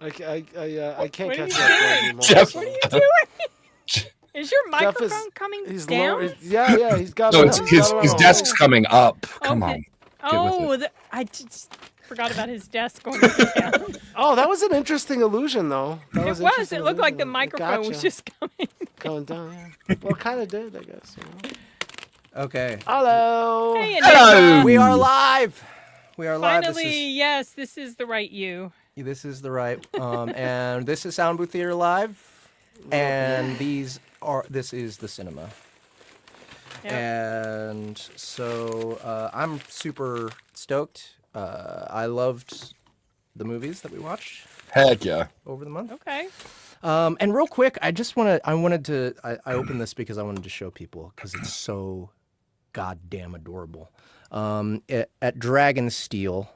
I can't What are catch you that doing? anymore. Jeff. What are you doing? Is your Jeff microphone coming he's down? low. Yeah, he's got No, it. it's He's got it his on. desk's coming up. Come Okay. on. Get with it. I just forgot about his desk going up and down. Oh, that was an interesting illusion, though. That It was. was. It looked like the illusion. microphone was Gotcha. just coming. Going down. Yeah. Well, it kind of did, I guess. Okay. Hello. Hey, Hello. Enigma. We are live. We are live. Finally, yes, this is the right you. This is the right. And this is Soundbooth Theater Live. And this is the Cynema. Yep. And so I'm super stoked. I loved the movies that we watched Heck yeah. over the month. Okay. And real quick, I opened this because I wanted to show people because it's so goddamn adorable. At Dragonsteel,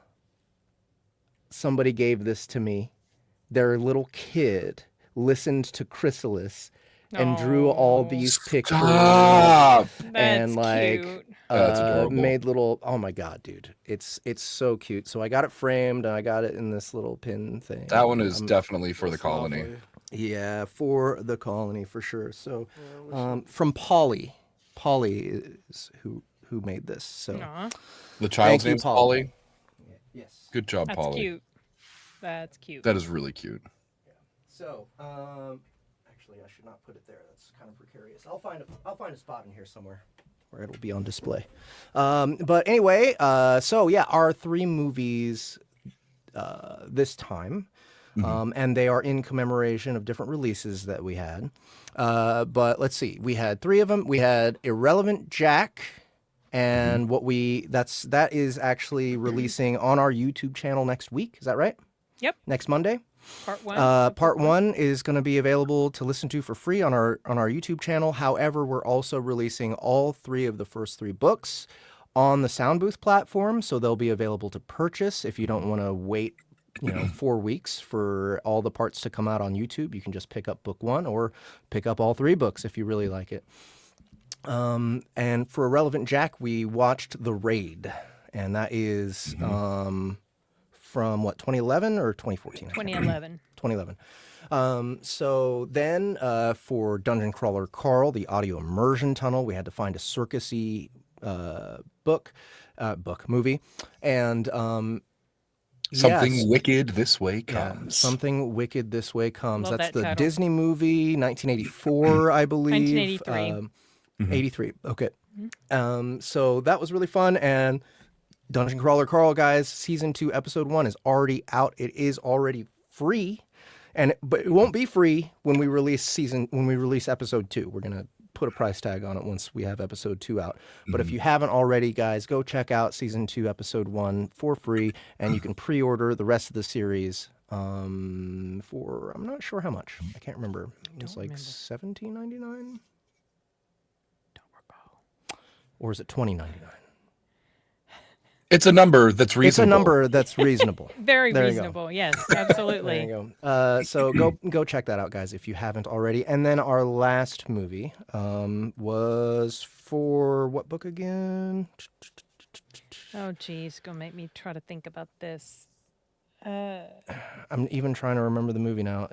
somebody gave this to me. Their little kid listened to Chrysalis and drew all these pictures. Stop. And like cute. That's adorable. made little, oh my god, dude, it's so cute. So I got it framed and I got it in this little pin thing. That one is definitely for the colony. Yeah, for the colony for sure. So from Polly is who made this. So Aw, The child's you, name's Polly. Polly. yes. Good job, that's Polly. cute. That's cute. That is really cute. So actually I should not put it there. That's kind of precarious. I'll find a spot in here somewhere where it'll be on display. But anyway, so yeah, our 3 movies this time. And they are in commemoration of different releases that we had. But let's see, we had 3 of them. We had Irrelevant Jack, and that is actually releasing on our YouTube channel next week. Is that right? Yep. Next Monday. Part 1. Part 1 is going to be available to listen to for free on our YouTube channel. However, we're also releasing all 3 of the first 3 books on the Soundbooth platform, so they'll be available to purchase if you don't want to wait 4 weeks for all the parts to come out on YouTube. You can just pick up book 1 or pick up all 3 books if you really like it. And for Irrelevant Jack, we watched The Raid, and that is from what, 2011 or 2014? 2011. 2011. So then for Dungeon Crawler Carl, the audio immersion tunnel, we had to find a circusy movie, and Something wicked this way comes. Something wicked this way comes. Love That's that the title. Disney movie, 1984, I believe. 1983. 83. Okay. So that was really fun. And Dungeon Crawler Carl, guys, season 2, episode 1 is already out. It is already free, but it won't be free when we release episode 2. We're gonna put a price tag on it once we have episode 2 out. But if you haven't already, guys, go check out season 2, episode 1 for free, and you can pre-order the rest of the series for I'm not sure how much. I can't remember. It was like $17.99. Don't recall. Or is it $20.99? It's a number that's reasonable. It's a number that's reasonable. Very There you go. reasonable. Yes, There absolutely. you go. So go check that out, guys, if you haven't already. And then our last movie was for what book again? Oh, geez. Gonna make me try to think about this. I'm even trying to remember the movie now.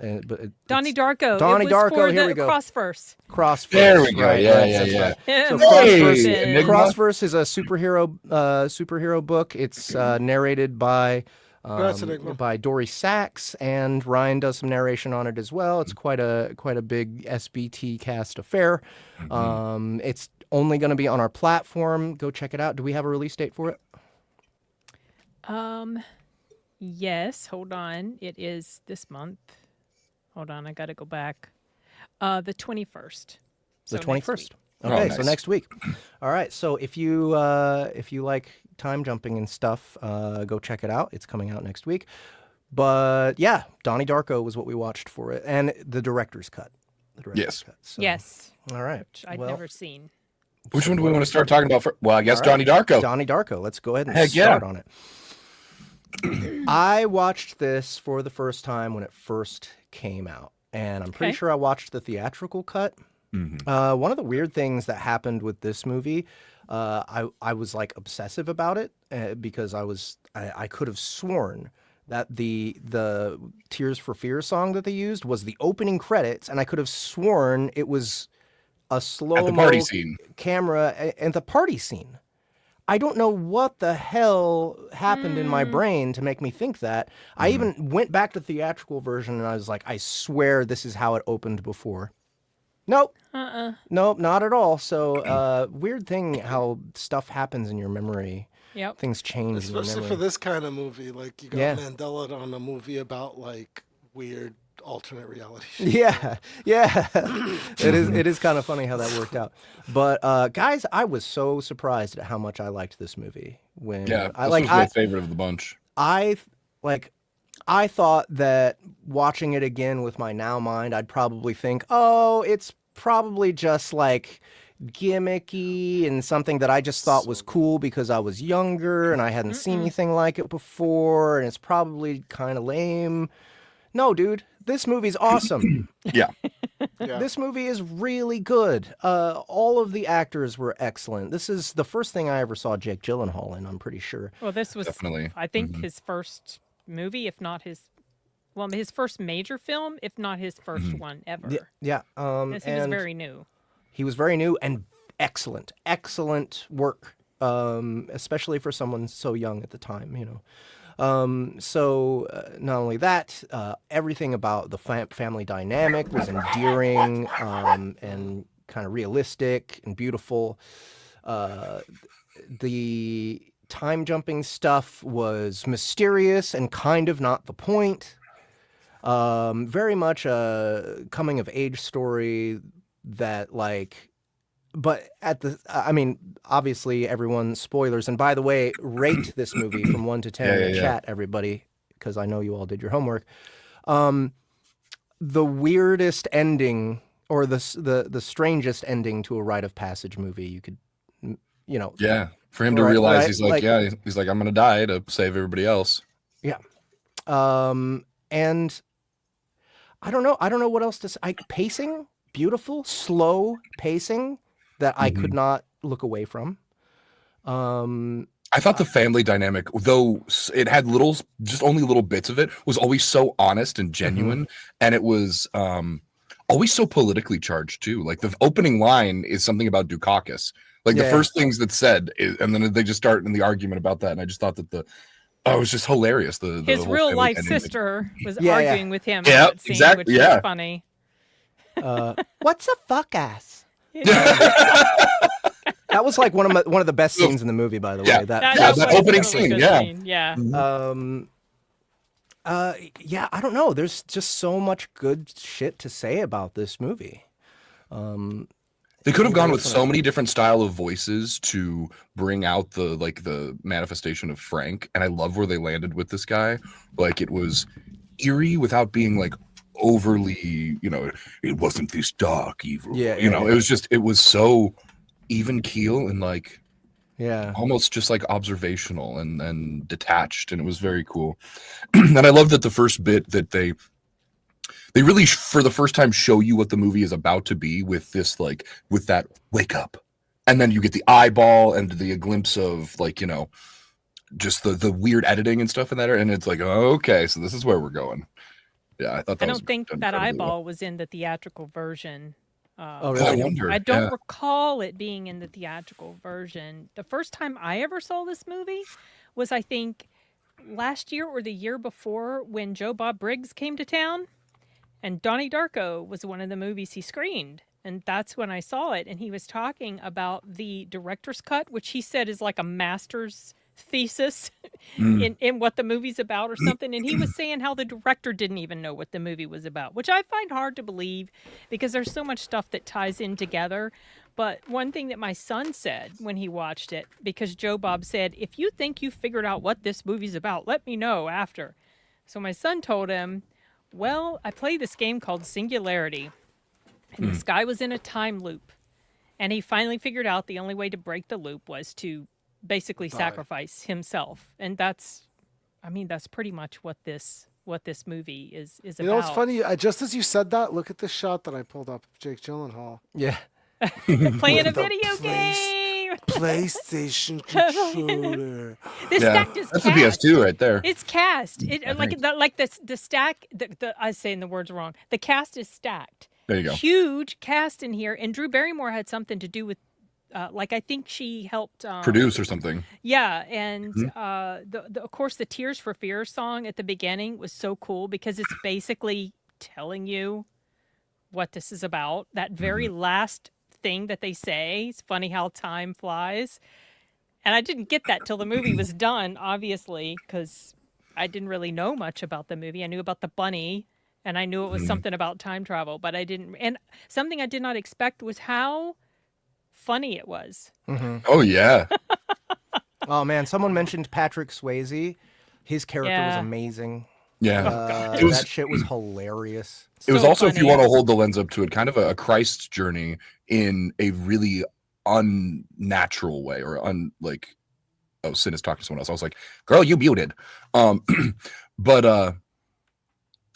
Donnie Darko. Donnie It was Darko, for here the we go. CrossVerse. CrossVerse. There we go. Right, Yeah, right, yeah, that's yeah. right. Yeah, So Hey, Enigma. CrossVerse is a superhero book. It's narrated by Congrats, Enigma. by Dory Sachs, and Ryan does some narration on it as well. It's quite a big SBT cast affair. It's only going to be on our platform. Go check it out. Do we have a release date for it? Yes. Hold on. It is this month. Hold on. I got to go back. The 21st. The So next 21st. week. Okay, nice. so next week. All right. So if you like time jumping and stuff, go check it out. It's coming out next week. But yeah, Donnie Darko was what we watched for it, and the director's cut. Yes. Cut. So, Yes. All right. Which I'd Well, never seen. Which one do we want to start talking about? Well, I guess all right. Donnie Darko. Donnie Darko. Let's go ahead and Heck yeah. start on it. I watched this for the first time when it first came out, and I'm pretty Okay. sure I watched the theatrical cut. One of the weird things that happened with this movie, I was like obsessive about it because I was I could have sworn that the Tears for Fears song that they used was the opening credits, and I could have sworn it was a slow party scene. camera and the party scene. I don't know what the hell happened in my brain to make me think that. I even went back to the theatrical version and I was like, I swear this is how it opened before. Nope. Nope, not at all. So weird thing how stuff happens in your memory. Yep. Things change in your Especially memory. for this kind of movie. Like, you got Yeah. Mandela on a movie about, like, weird alternate reality. Yeah, yeah. It is kind of funny how that worked out. But guys, I was so surprised at how much I liked this movie. When Yeah, I this was my favorite of the bunch. I thought that watching it again with my now mind, I'd probably think, oh, it's probably just like gimmicky and something that I just thought was cool because I was younger and I hadn't seen anything like it before, and it's probably kind of lame. No, dude, this movie's awesome. Yeah. Yeah. This movie is really good. All of the actors were excellent. This is the first thing I ever saw Jake Gyllenhaal in, I'm pretty sure. Well, this was, Definitely. I think, his first movie, if not his first major film, if not his first one ever. Yeah. Yes, he was and very new. he was very new and excellent work, especially for someone so young at the time, you know. So not only that, everything about the family dynamic was endearing and kind of realistic and beautiful. The time jumping stuff was mysterious and kind of not the point. Very much a coming of age story that, like, but obviously everyone, spoilers. And by the way, rate this movie from 1 to 10 in the chat, everybody, because I know you all did your homework. The weirdest ending, or the strangest ending to a rite of passage movie you could, you know. Yeah. For him to realize he's like, I'm going to die to save everybody else. Yeah. And I don't know what else to say. Pacing, beautiful, slow pacing that I could not look away from. I thought the family dynamic, though it had only little bits of it, was always so honest and genuine. And it was always so politically charged too. Like the opening line is something about Dukakis. Like the first things that's said, and then they just start in the argument about that. And I just thought that it was just hilarious. His real life sister was Yeah, arguing with him. Yeah, in that scene, exactly, Which was funny. What's a fuck ass? That was like one of the best scenes in the movie, by the way. Yeah. That that was opening a really scene, good yeah. scene, yeah. Yeah, I don't know. There's just so much good shit to say about this movie. They could have gone with so many different style of voices to bring out the manifestation of Frank, and I love where they landed with this guy. Like, it was eerie without being like overly, it wasn't this dark evil. It was so even keel and like almost just like observational and detached, and it was very cool. And I love that the first bit that they really for the first time show you what the movie is about to be with this, like, with that wake up, and then you get the eyeball and the glimpse of, like, just the weird editing and stuff in that, and it's like, okay, so this is where we're going. Yeah, I thought that I was don't think done that incredibly eyeball well. was in the theatrical version. Really? I wonder. I don't yeah. recall it being in the theatrical version. The first time I ever saw this movie was, I think, last year or the year before, when Joe Bob Briggs came to town, and Donnie Darko was one of the movies he screened. And that's when I saw it. And he was talking about the director's cut, which he said is like a master's thesis in what the movie's about or something. And he was saying how the director didn't even know what the movie was about, which I find hard to believe because there's so much stuff that ties in together. But one thing that my son said when he watched it, because Joe Bob said, if you think you figured out what this movie's about, let me know after. So my son told him, well, I played this game called Singularity, and this guy was in a time loop, and he finally figured out the only way to break the loop was to basically sacrifice himself. And that's pretty much what this movie is about. You know what's funny? Just as you said that, look at this shot that I pulled up of Jake Gyllenhaal. Yeah. Playing a The video place. game. PlayStation controller. This stack is that's cast. the PS2 right there. It's cast. The stack. I was saying the words wrong. The cast is stacked. There you go. Huge cast in here, and Drew Barrymore had something to do with. I think she helped Produce or something. Yeah, and of course the Tears for Fears song at the beginning was so cool because it's basically telling you what this is about. That very last thing that they say. It's funny how time flies. And I didn't get that till the movie was done, obviously, because I didn't really know much about the movie. I knew about the bunny, and I knew it was something about time travel, but I didn't. And something I did not expect was how funny it was. Oh yeah. Oh man, someone mentioned Patrick Swayze. His character was amazing. Yeah. That shit was hilarious. It was So also, if you funny. want to hold the lens up to it, kind of a Christ journey in a really unnatural way, or Sin is talking to someone else. I was like, girl, you muted. But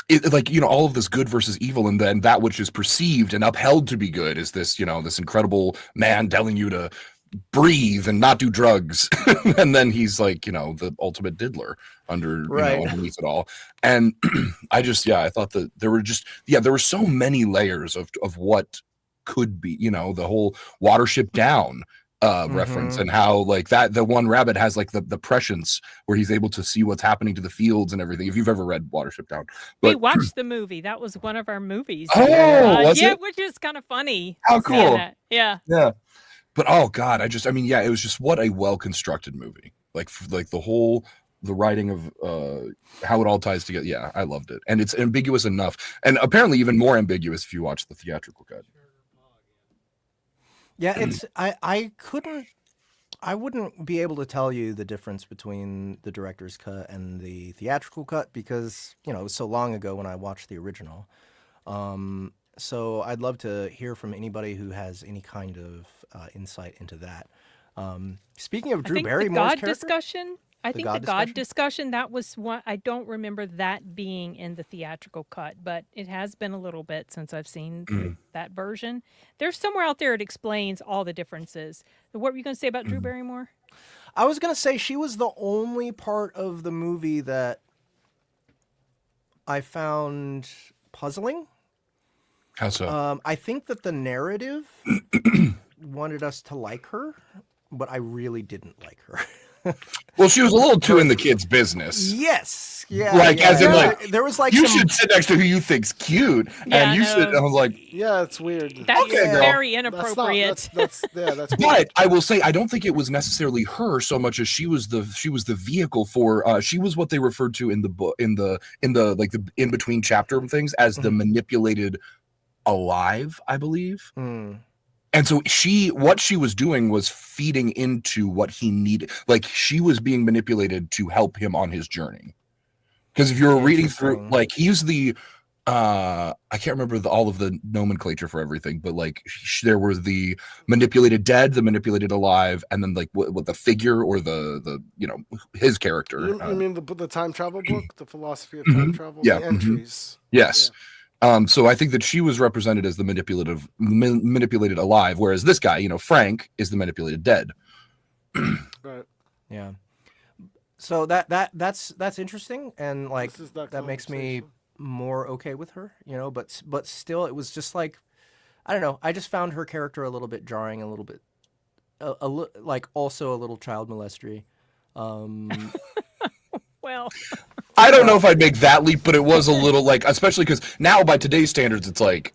it, like, you know, all of this good versus evil, and then that which is perceived and upheld to be good is this, you know, this incredible man telling you to breathe and not do drugs. And then he's like, you know, the ultimate diddler underneath it all. And I thought that there were so many layers of what could be, you know, the whole Watership Down reference, and how like that the one rabbit has like the prescience where he's able to see what's happening to the fields and everything, if you've ever read Watership Down. We But watched the movie. That was one of our movies. was it? Which is kind of funny. How seeing cool. that. Yeah. But oh god, it was just what a well constructed movie. Like the writing of how it all ties together. Yeah, I loved it, and it's ambiguous enough, and apparently even more ambiguous if you watch the theatrical cut. Yeah, it's I wouldn't be able to tell you the difference between the director's cut and the theatrical cut because, you know, it was so long ago when I watched the original. So I'd love to hear from anybody who has any kind of insight into that. Speaking of Drew Barrymore's character, I think the God discussion, that was one. I don't remember that being in the theatrical cut, but it has been a little bit since I've seen that version. There's somewhere out there it explains all the differences. What were you going to say about Drew Barrymore? I was going to say she was the only part of the movie that I found puzzling. How so? I think that the narrative wanted us to like her, but I really didn't like her. Well, she was a little too in the kid's business. Yes. Yeah. Like, yeah, as in, like, there was like you some... should sit next to who you think's cute, Yeah, and you should. I was like, Yeah, it's weird. That's Okay, girl. very That's inappropriate. that's weird. but I will say, I don't think it was necessarily her so much as she was the vehicle for. She was what they referred to in the book, in the like the in between chapter things as the manipulated alive, I believe. And so what she was doing was feeding into what he needed. Like, she was being manipulated to help him on his journey. Because if you were reading through, like, he's the, I can't remember all of the nomenclature for everything, but like there was the manipulated dead, the manipulated alive, and then like what the figure or the you know, his character. You mean the time travel book, the philosophy of time travel, Yeah. the entries? Yes. So I think that she was represented as the manipulated alive, whereas this guy, you know, Frank, is the manipulated dead. Right. Yeah. So that's interesting, and like that makes me more okay with her, you know. But still, it was just like, I don't know. I just found her character a little bit jarring, a little bit, like also a little child molestery. Well, I don't know if I'd make that leap, but it was a little like, especially because now by today's standards, it's like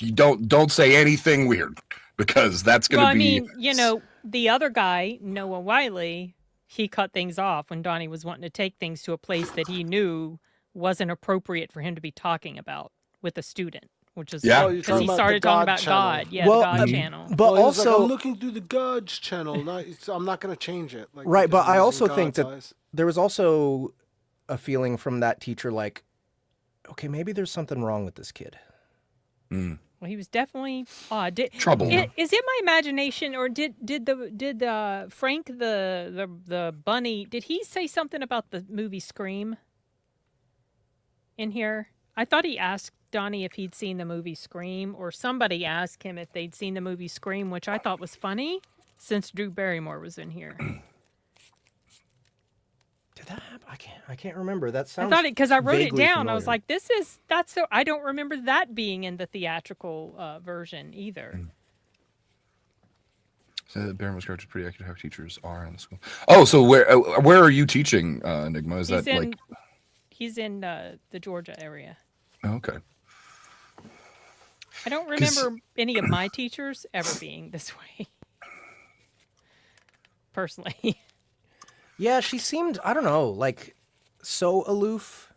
you don't say anything weird because that's going to be. I mean, you know, the other guy, Noah Wiley, he cut things off when Donnie was wanting to take things to a place that he knew wasn't appropriate for him to be talking about with a student. Which is because he started talking about God. Yeah, well, the God channel. But well, also, like, I'm looking through the God's channel. I'm not going to change it. Like, right, but I also God's think that eyes. there was also a feeling from that teacher like, okay, maybe there's something wrong with this kid. Well, he was definitely odd. Trouble. Is it my imagination, or did Frank the bunny? Did he say something about the movie Scream in here? I thought he asked Donnie if he'd seen the movie Scream, or somebody asked him if they'd seen the movie Scream, which I thought was funny since Drew Barrymore was in here. Did that happen? I can't remember. That I sounds. thought it because I wrote it vaguely down. I was familiar. like, that's so. I don't remember that being in the theatrical version either. So Barrymore's character is pretty accurate how teachers are in the school. Oh, so where are you teaching, Enigma? Is that like? He's in the Georgia area. Okay. I don't remember any of my teachers ever being this way. Personally. Yeah, she seemed, I don't know, like so aloof,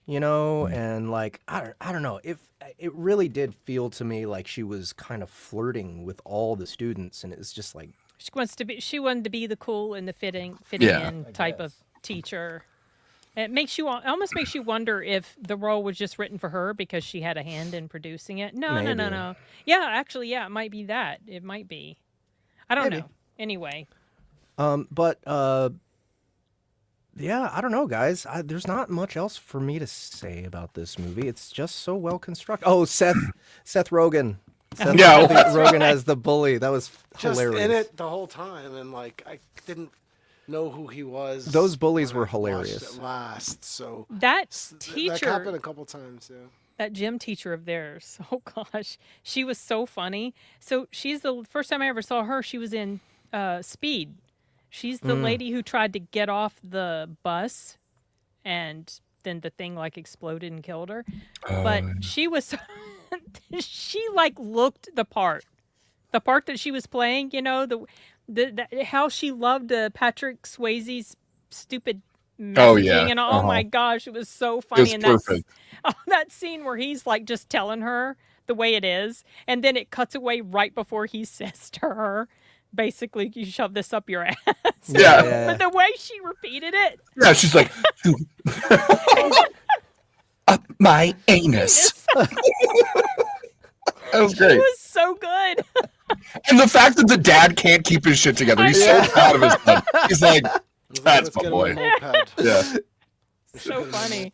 and like I don't know. If it really did feel to me like she was kind of flirting with all the students, and it's just like She wanted to be the cool and the fitting Yeah. in type of teacher. It almost makes you wonder if the role was just written for her because she had a hand in producing it. No. Yeah, actually, it might be that. It might be. I don't know. Anyway. Yeah, I don't know, guys. There's not much else for me to say about this movie. It's just so well constructed. Oh, Seth Rogen. Yeah, Rogen as the bully. That was Just hilarious. in it the whole time, and like I didn't know who he was. Those bullies when were I watched hilarious. it last, so That that teacher, happened a couple times. Yeah. that gym teacher of theirs, oh gosh, she was so funny. So she's the first time I ever saw her, she was in Speed. She's the lady who tried to get off the bus and then the thing like exploded and killed her. But she was, she like looked the part that she was playing, the how she loved Patrick Swayze's stupid messaging and oh my gosh, it was so funny. It was perfect. That scene where he's like just telling her the way it is, and then it cuts away right before he says to her, basically, you shove this up your ass. Yeah. But the way she repeated it. Yeah, she's like, up my anus. That was great. It was so good. And the fact that the dad can't keep his shit together. He's so proud of his son. He's like, that's Let's my get him boy. a moped. Yeah. So funny.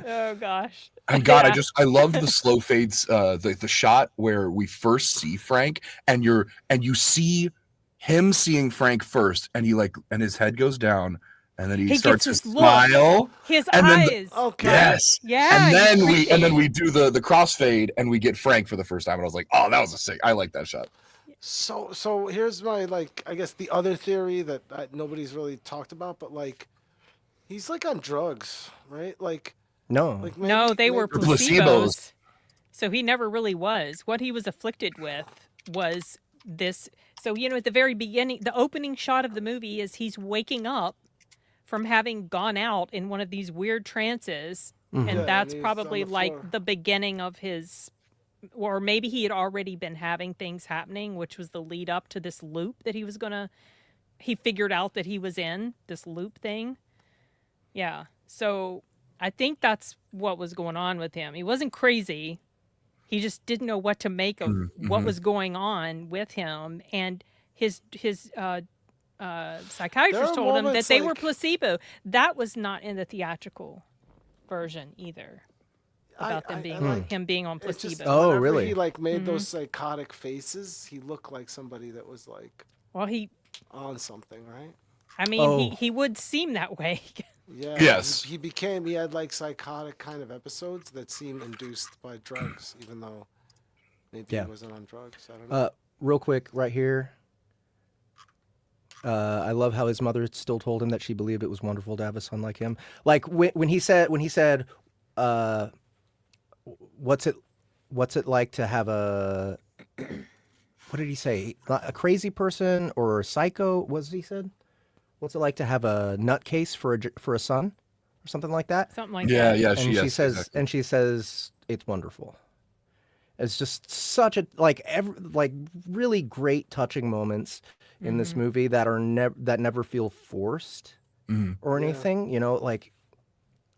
Oh gosh. And God, Yeah. I love the slow fades, the shot where we first see Frank, and you see him seeing Frank first, and and his head goes down, and then he He starts to gets this look. smile. His And then eyes. Okay. Yes. Yeah. And then he's we do the crossfade, and we get Frank for the first time, and I was like, oh, that was a sick. I like that shot. So here's my I guess the other theory that nobody's really talked about, but like he's like on drugs, right? Like No. No, they were Or placebos. placebos. So he never really was. What he was afflicted with was this. So, at the very beginning, the opening shot of the movie is he's waking up from having gone out in one of these weird trances. Mhm. And Yeah, that's and he's probably on the like floor. the beginning of his, or maybe he had already been having things happening, which was the lead up to this loop that he figured out that he was in this loop thing. Yeah. So I think that's what was going on with him. He wasn't crazy. He just didn't know what to make of what was going on with him. And his psychiatrist told him that moments they were like- placebo. That was not in the theatrical version either. About them being like- him being on It's just placebo. Oh, whenever really? He made those psychotic faces. He looked like somebody that was like Well, he on something, right? I mean, he would seem that way. Yeah. Yes. He had like psychotic kind of episodes that seemed induced by drugs, even though maybe Yeah. he wasn't on drugs. I don't know. Real quick, right here. I love how his mother still told him that she believed it was wonderful to have a son like him. Like when he said, what's it like to have a, what did he say? A crazy person or a psycho? What he said? What's it like to have a nutcase for a son, or something like that? Something like Yeah, that. yeah. And Yes, she says it's wonderful. It's just such a really great touching moments in this movie that are never feel forced or anything.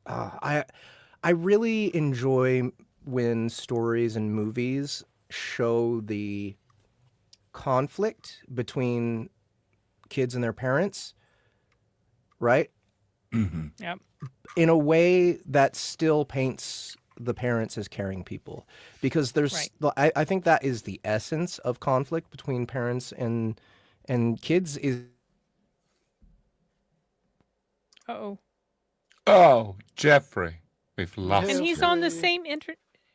I really enjoy when stories and movies show the conflict between kids and their parents, right? Yep. In a way that still paints the parents as caring people, because Right. I think that is the essence of conflict between parents and kids is Uh-oh. Oh, Jeffrey, we've lost And Yeah, he's you. on the Jeffrey. same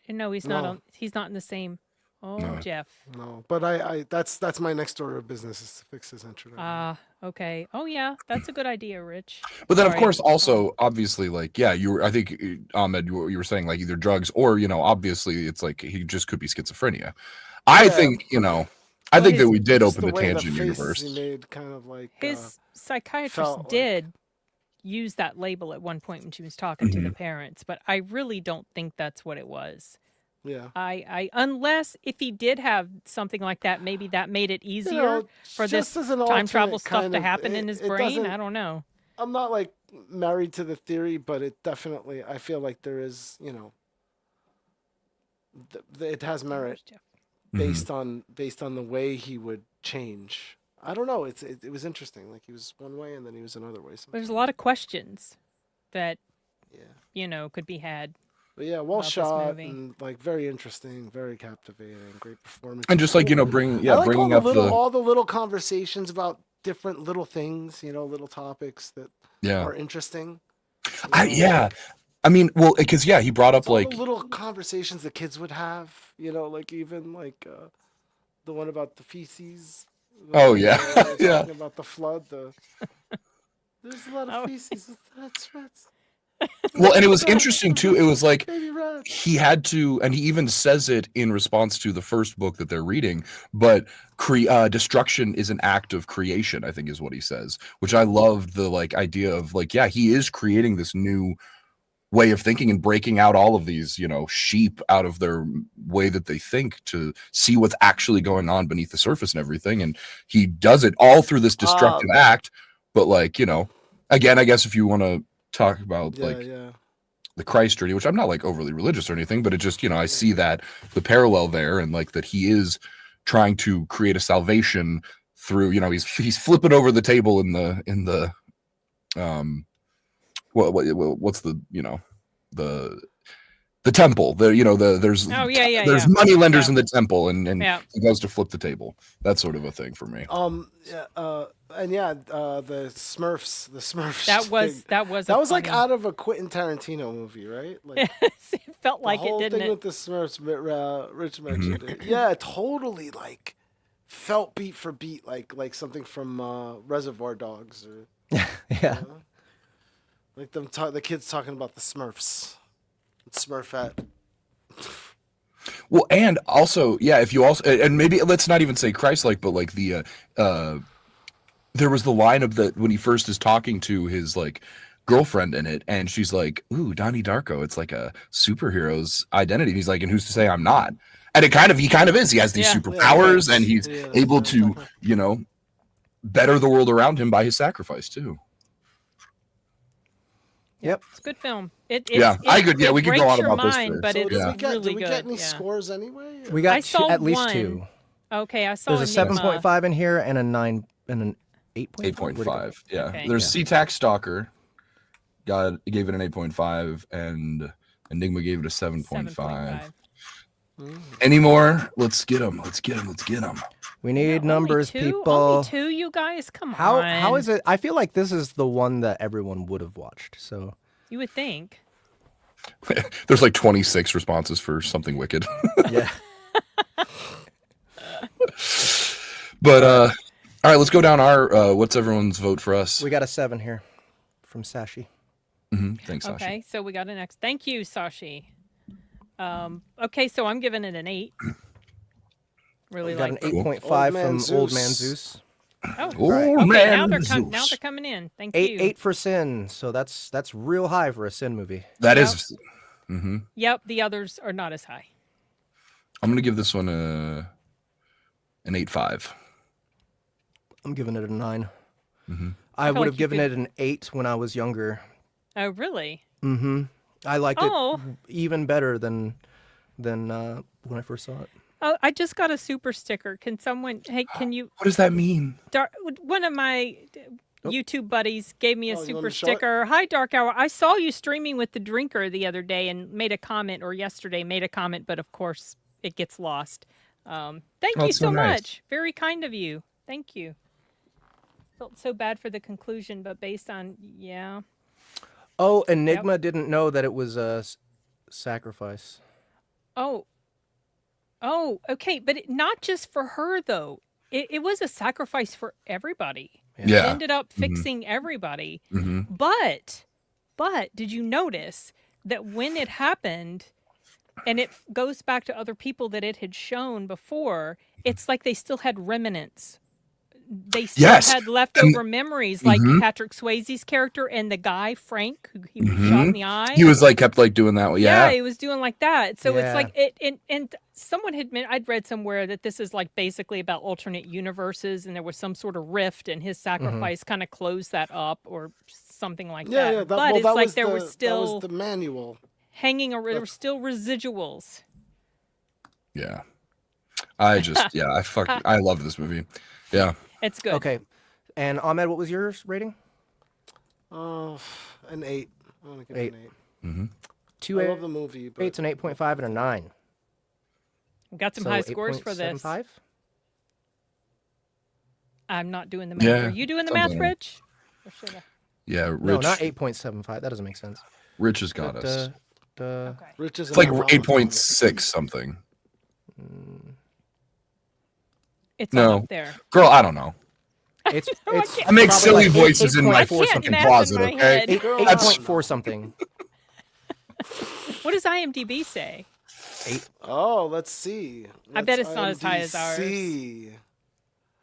No, he's not No. on. He's not in the same. Oh, No. Jeff. No, but that's my next order of business is to fix his internet. Ah, okay. Oh yeah, that's a good idea, Rich. But then, of Sorry. course, also obviously, like, yeah, you were. I think Ahmed, you were saying like either drugs or obviously it's like he just could be schizophrenia. I Yeah. think I Well, think that his- we did Just open the way tangent faces universe. he made kind of like His psychiatrist felt like- did use that label at one point when she was talking to the Mm-hmm. parents, but I really don't think that's what it was. yeah. I unless if he did have something like that, maybe that made it easier for just this as an time travel alternate stuff kind to of- happen in it- his it brain. doesn't- I don't know. I'm not like married to the theory, but it definitely I feel like there is it has merit Where's Jeff? based on the way he would change. I don't know. It was interesting. Like he was one way and then he was another way. There's a lot of questions that Yeah. could be had. But yeah, well about this shot movie. and like very interesting, very captivating, great performance. And just like Cool. bringing I like bringing all up the little, the all the little conversations about different little things, little topics that yeah. are interesting. Yeah. I mean, well, because he brought up It's all like the little conversations the kids would have, like even like the one about the feces. Oh, yeah. Yeah. Talking about the flood. There's a lot of Oh. feces. That's rats. well, and it was interesting too. It was like Baby rats. he had to, and he even says it in response to the first book that they're reading, but destruction is an act of creation, I think is what he says, which I loved the idea of he is creating this new way of thinking and breaking out all of these sheep out of their way that they think to see what's actually going on beneath the surface and everything, and he does it all through this destructive act. But again, I guess if you want to talk about Yeah. the Christ journey, which I'm not overly religious or anything, but it just I see that the parallel there, and that he is trying to create a salvation through he's flipping over the table in the what's the the temple there's Oh yeah. there's money lenders in the temple, and Yeah. he goes to flip the table, that sort of a thing for me. The Smurfs. That was that was like funny- out of a Quentin Tarantino movie, right? Like it felt like the whole it, didn't thing it? with the Smurfs. Rich mentioned it. Yeah, totally. Like felt beat for beat, like something from Reservoir Dogs, or yeah. like the kids talking about the Smurfs, Smurfette. Well, and also, if you also, and maybe let's not even say Christ-like, but there was the line of when he first is talking to his girlfriend in it, and she's like, "Ooh, Donnie Darko, it's like a superhero's identity." And he's like, "And who's to say I'm not?" And he kind of is. He has these Yeah. superpowers, and he's Yeah, able that's to, definitely- better the world around him by his sacrifice too. Yep. It's a good film. It I could. Yeah, it we could go breaks on your about this. mind, for- but So it's did yeah. we get, really did we good. get any yeah. scores anyway? We I got saw at least one. 2. Okay, I saw There's a Enigma. 7.5 in here and a 9 and an 8.5. 8.5. Yeah. Okay. There's Yeah. SeaTac Stalker. Gave it an 8.5, and Enigma gave it a 7.5. Any more? Let's get them. We need numbers, only two? people. Only 2, you guys. Come on. How is it? I feel like this is the one that everyone would have watched. So You would think. There's 26 responses for Something Wicked. yeah. But all right, let's go down our what's everyone's vote for us? We got a 7 here from Sashi. Thanks, Sasha. Okay, so we got an X. Thank you, Sashi. Okay, so I'm giving it an 8. Really We got an like. 8.5 Old Man from Old Zeus. Man Zeus. Oh, Oh, okay. man, Now they're Zeus. coming in. Thank 8 you. 8 for Sin. So that's real high for a Sin movie. That Yep. is. Mm-hmm. Yep, the others are not as high. I'm gonna give this one an 8.5. I'm giving it a 9. Mm-hmm. I feel would like have you given could- it an 8 when I was younger. Oh, really? Mm-hmm. I liked Oh. it even better than when I first saw it. Oh, I just got a super sticker. Can someone? Hey, can you? What does that mean? One of my YouTube buddies gave me a Oh, you want super me to show it? sticker. Hi, Dark Hour. I saw you streaming with the drinker the other day and made a comment, or yesterday made a comment, but of course it gets lost. Thank you That's so so nice. much. Very kind of you. Thank you. Felt so bad for the conclusion, but based on, yeah. Oh, Enigma didn't know that it was a sacrifice. Oh, okay. But not just for her, though. It was a sacrifice for everybody. It Yeah. ended up fixing everybody. hmm But did you notice that when it happened, and it goes back to other people that it had shown before, it's like they still had remnants. They still Yes. had leftover memories, like Mhm. Patrick Swayze's character and the guy, Frank, who he was shot in the eye. He was like kept like doing that. Yeah, Yeah. he was doing like that. So Yeah. it's like it, and someone had I'd read somewhere that this is like basically about alternate universes, and there was some sort of rift, and his sacrifice kind of closed that up, or something like Yeah, that. yeah. But Well, it's that like was there the, was still that was the manual. hanging, there were still residuals. Yeah. I love this movie. Yeah. It's good. Okay. And Ahmed, what was yours rating? Oh, an 8. I want to give it an 8. hmm Two I love the movie, but 8's an 8.5 and a 9. We got some So high scores for this. 8.75? I'm not doing the math. Yeah, Are you doing the something math, like- Rich? Or should I? Yeah. Rich. No, not 8.75. That doesn't make sense. Rich has got But, us. Okay. Rich is It's like an 8.6 something. It's No. all up there. Girl, I don't know. it's I make probably silly like voices in my 8.4 I can't something. math closet, in my okay? head. 8.4 something. What does IMDb say? 8. Oh, let's see. I bet it's not as high as ours. IMDb.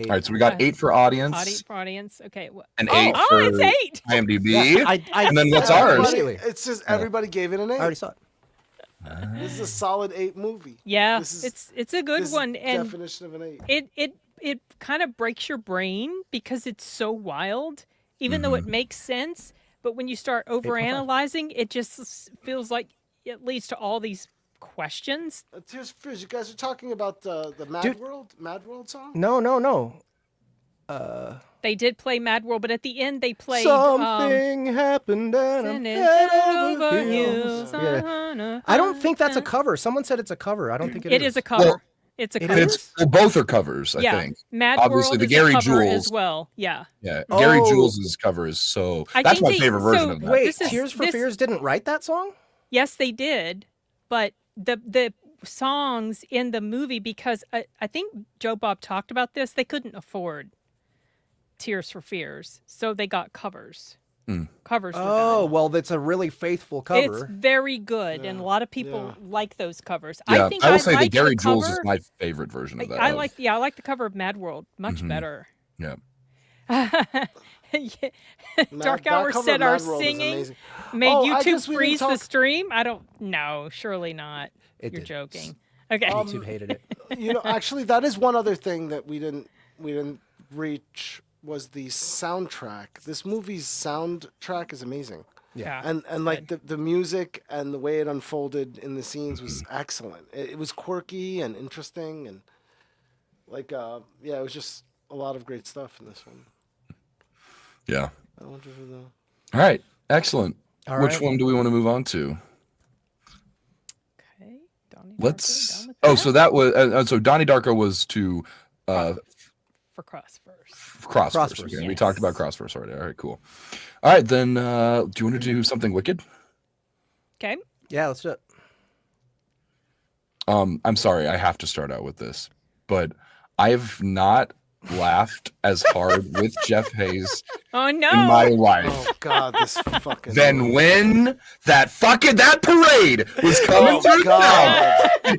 All right, so we got 8 for audience, For audience. Okay. and Oh, 8 for it's 8. IMDb. Yeah, I And then what's saw it ours? immediately. It's just everybody gave it an I 8. already saw it. This is a solid 8 movie. Yeah, This is- it's a good This is one, and definition of an 8. it kind of breaks your brain because it's so wild, even though it makes sense. But when you start overanalyzing, it just feels like it leads to all these questions. Tears for Fears. You guys are talking about the Mad Dude. World song? No. They did play Mad World, but at the end they played Something happened and I'm Send it head over over heels. heels. Yeah. I don't think that's a cover. Someone said it's a cover. I don't think It is a cover. Well, it's a it cover. is? Well, both are covers, I yeah, think. Mad Obviously, World the is Gary a cover Jules- as well. Yeah. Yeah, Gary Oh. Jules' cover is so. I That's think my favorite version of that. Wait, This is- Tears for this- Fears didn't write that song? Yes, they did, but the songs in the movie, because I think Joe Bob talked about this, they couldn't afford Tears for Fears, so they got covers. Covers. Were Oh, done. well, that's a really faithful It's cover. very good, and a Yeah, lot of people yeah. like those covers. Yeah, I think I will I say that like Gary the Jules is cover- my favorite version of that. I like the cover of Mad World much better. Yeah. Yeah. Mad- Dark that Hour cover said of our Mad World is singing amazing. made Oh, I YouTube guess we didn't freeze the talk- stream. I don't know, surely not. It You're did. joking. Okay. YouTube hated it. You know, actually, that is one other thing that we didn't reach was the soundtrack. This movie's soundtrack is amazing, yeah. and like the music and the way it unfolded in the scenes was excellent. It was quirky and interesting, and like yeah, it was just a lot of great stuff in this one. Yeah. I wonder who the All right. Excellent. All Which right. one do we want to move on to? Okay. Donnie Darko, Let's. done with Oh, that? so that was so Donnie Darko was to for CrossVerse. CrossVerse. CrossVerse, Okay, we yes. talked about CrossVerse already. All right, cool. All right, then. Do you want to do something wicked? Okay. Yeah, let's do it. I'm sorry, I have to start out with this, but I've not laughed as hard with Jeff Hayes Oh no. in my life. Oh God, this fucking. Then when that parade was coming Oh, through God. town,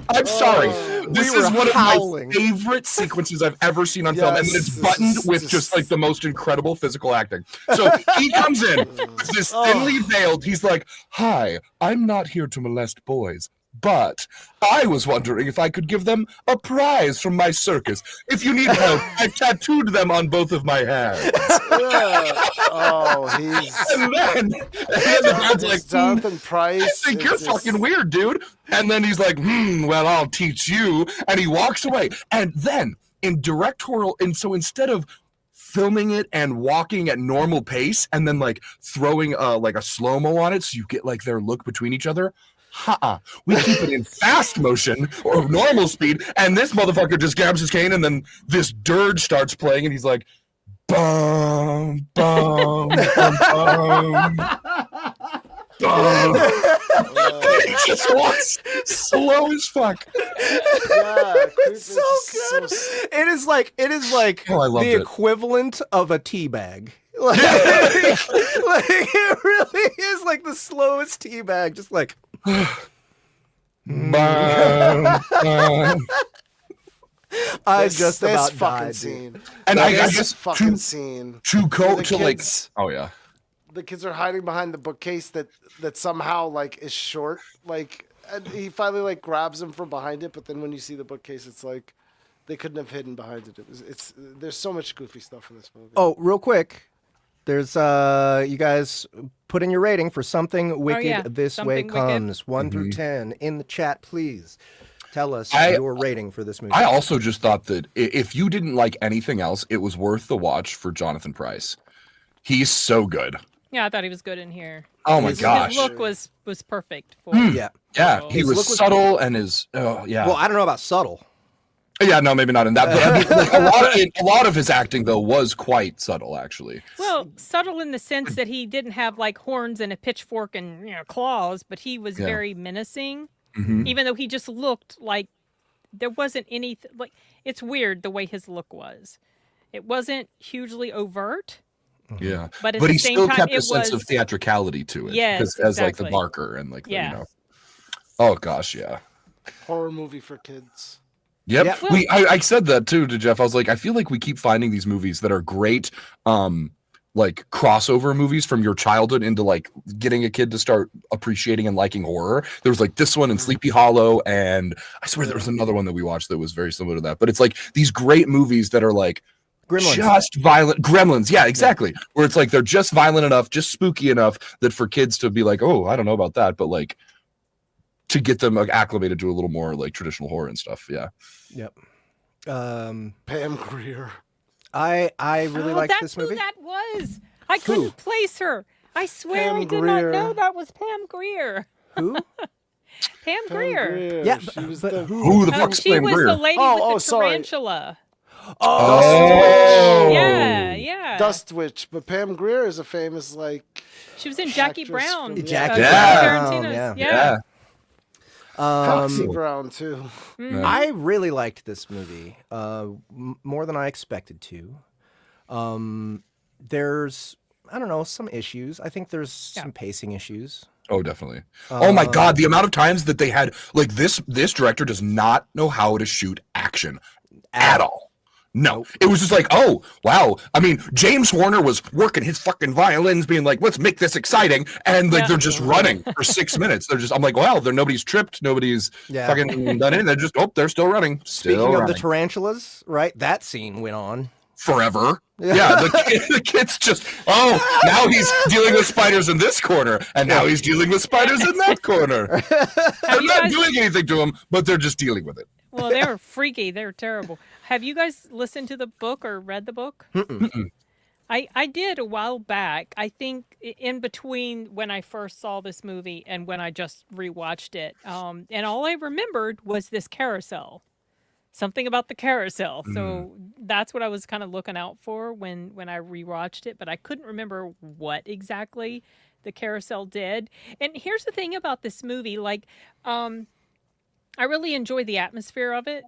I'm sorry. This We is were one of howling. my favorite sequences I've ever seen on film, and then Yes, it's this buttoned is with just- just like the most incredible physical acting. So he comes in, this thinly veiled. He's like, "Hi, I'm not here to molest boys. But I was wondering if I could give them a prize from my circus. If you need help, I've tattooed them on both of my hands." Yeah. Oh, he's. And then the dad's like, Jonathan Price. I think you're it's just- fucking weird, dude. And then he's like, well, I'll teach you. And he walks away. And then in directorial, and so instead of filming it and walking at normal pace and then like throwing like a slow-mo on it so you get like their look between each other. We keep it in fast motion or normal speed, and this motherfucker just grabs his cane and then this dirge starts playing and he's like, bum, bum, bum, bum. He just walks slow as fuck. Yeah, Creep is so good. It is like Oh, I loved the it. equivalent of a tea bag. Like, like it really is like the slowest tea bag, just like Bum, bum. I This just about fucking died, dude. scene. And I This just fucking scene. to go The to like, kids- oh yeah. The kids are hiding behind the bookcase that somehow like is short. Like, and he finally like grabs him from behind it, but then when you see the bookcase, it's like they couldn't have hidden behind it. There's so much goofy stuff in this movie. Oh, real quick. There's you guys put in your rating for Something Wicked yeah. This Way Something Wicked. Comes 1 through 10 in the chat, please. Tell us I- your rating for this movie. I also just thought that if you didn't like anything else, it was worth the watch for Jonathan Pryce. He's so good. Yeah, I thought he was good in here. Oh my His gosh. look was perfect. For Yeah. Yeah, Oh. he His was look was- subtle and his yeah. Well, I don't know about subtle. Yeah, no, maybe not in that, but I mean, like, a lot of his acting though was quite subtle actually. Well, subtle in the sense that he didn't have like horns and a pitchfork and claws, but he was Yeah. very menacing. Mhm. Even though he just looked like there wasn't anything like. It's weird the way his look was. It wasn't hugely overt, Yeah, but at but the he same still time, kept it a sense was of theatricality to it. Yes, 'Cause as like the exactly. barker and like the, Yeah. Oh gosh, yeah. Horror movie for kids. Yep. Yeah. Well- I said that too to Jeff. I was like, I feel like we keep finding these movies that are great, like crossover movies from your childhood into like getting a kid to start appreciating and liking horror. There was like this one and Sleepy Hollow, and I swear there was another one that we watched that was very similar to that. But it's like these great movies that are like Gremlins. just violent. Gremlins, yeah, exactly. Where it's like they're just violent enough, just spooky enough that for kids to be like, oh, I don't know about that, but like to get them like acclimated to a little more like traditional horror and stuff. Yeah. Yep. Pam Grier. I really liked that's this movie. who that was. I couldn't place her. I swear Pam I did Grier. not know that was Pam Grier. Who? Pam Pam Grier. Grier. Yeah, she was but the Who the Oh, fuck's she Pam was Grier? the lady Oh, with the sorry. tarantula. Oh, Yeah. Dust Witch, but Pam Grier is a famous like She was in Jackie actress Brown. from- Jackie Brown, Tarantino's. yeah. Yeah. Foxy Oh. Brown too. Mhm. Yeah. I really liked this movie, more than I expected to. There's, I don't know, some issues. I think there's some pacing issues. Oh, definitely. Oh my God, the amount of times that they had like this director does not know how to shoot action at all. No, Nope. it was just like, oh wow. I mean, James Horner was working his fucking violins, being like, let's make this exciting, and like Yeah. they're just running for 6 minutes. They're just, I'm like, wow, nobody's tripped, nobody's Yeah. fucking done it. They're just, oh, they're still running, Speaking still of the running. tarantulas, right? That scene went on. Forever. Yeah, the kid's just, oh, now he's dealing with spiders in this corner, and now he's dealing with spiders in that corner. They're you not guys- doing anything to him, but they're just dealing with it. Well, they were freaky. They were terrible. Have you guys listened to the book or read the book? I did a while back. I think in between when I first saw this movie and when I just rewatched it. And all I remembered was this carousel. Something about the carousel. So that's what I was kind of looking out for when I rewatched it, but I couldn't remember what exactly the carousel did. And here's the thing about this movie, like I really enjoy the atmosphere of it.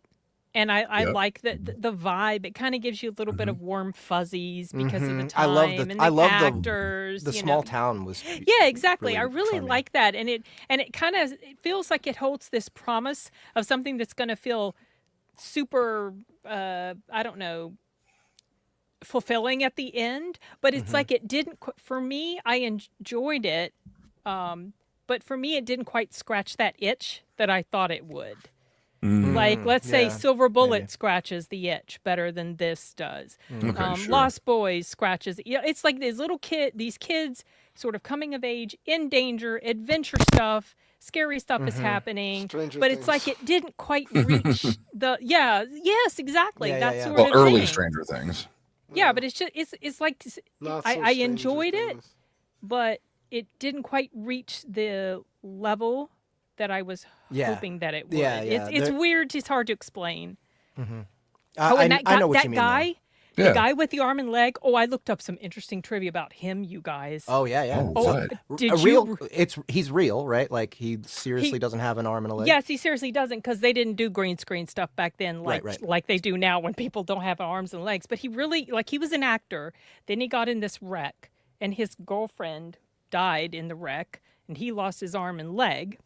And I Yep. like the vibe. It kind of gives you a little bit of warm fuzzies because of the time I love and the I love actors. the you small know. town was. Yeah, exactly. really I really charming. like that, and it kind of it feels like it holds this promise of something that's going to feel super. I don't know. Fulfilling at the end, but it's like it didn't. For me, I enjoyed it, but for me, it didn't quite scratch that itch that I thought it would. Like, let's say yeah, Silver Bullet maybe. scratches the itch better than this does. Okay, sure. Lost Boys scratches. You know, it's like these kids sort of coming of age, in danger, adventure stuff, scary stuff is happening. Stranger but it's like Things. it didn't quite reach the. Yes, exactly. Yeah, that yeah, yeah. sort Well, of early thing. Stranger Things. Yeah, but it's just it's like Not so I Stranger enjoyed it, Things. but it didn't quite reach the level that I was Yeah. hoping that it would. Yeah, yeah. It's There- weird. It's hard to explain. I, And I know what you mean. though. guy, Yeah. the guy with the arm and leg. Oh, I looked up some interesting trivia about him, you guys. Oh yeah, yeah. Oh, what? Did a you? real? He's real, right? Like he seriously doesn't have an arm and a leg. Yes, he seriously doesn't, because they didn't do green screen stuff back then Right. like they do now when people don't have arms and legs. But he really, like, he was an actor. Then he got in this wreck, and his girlfriend died in the wreck, and he lost his arm and leg.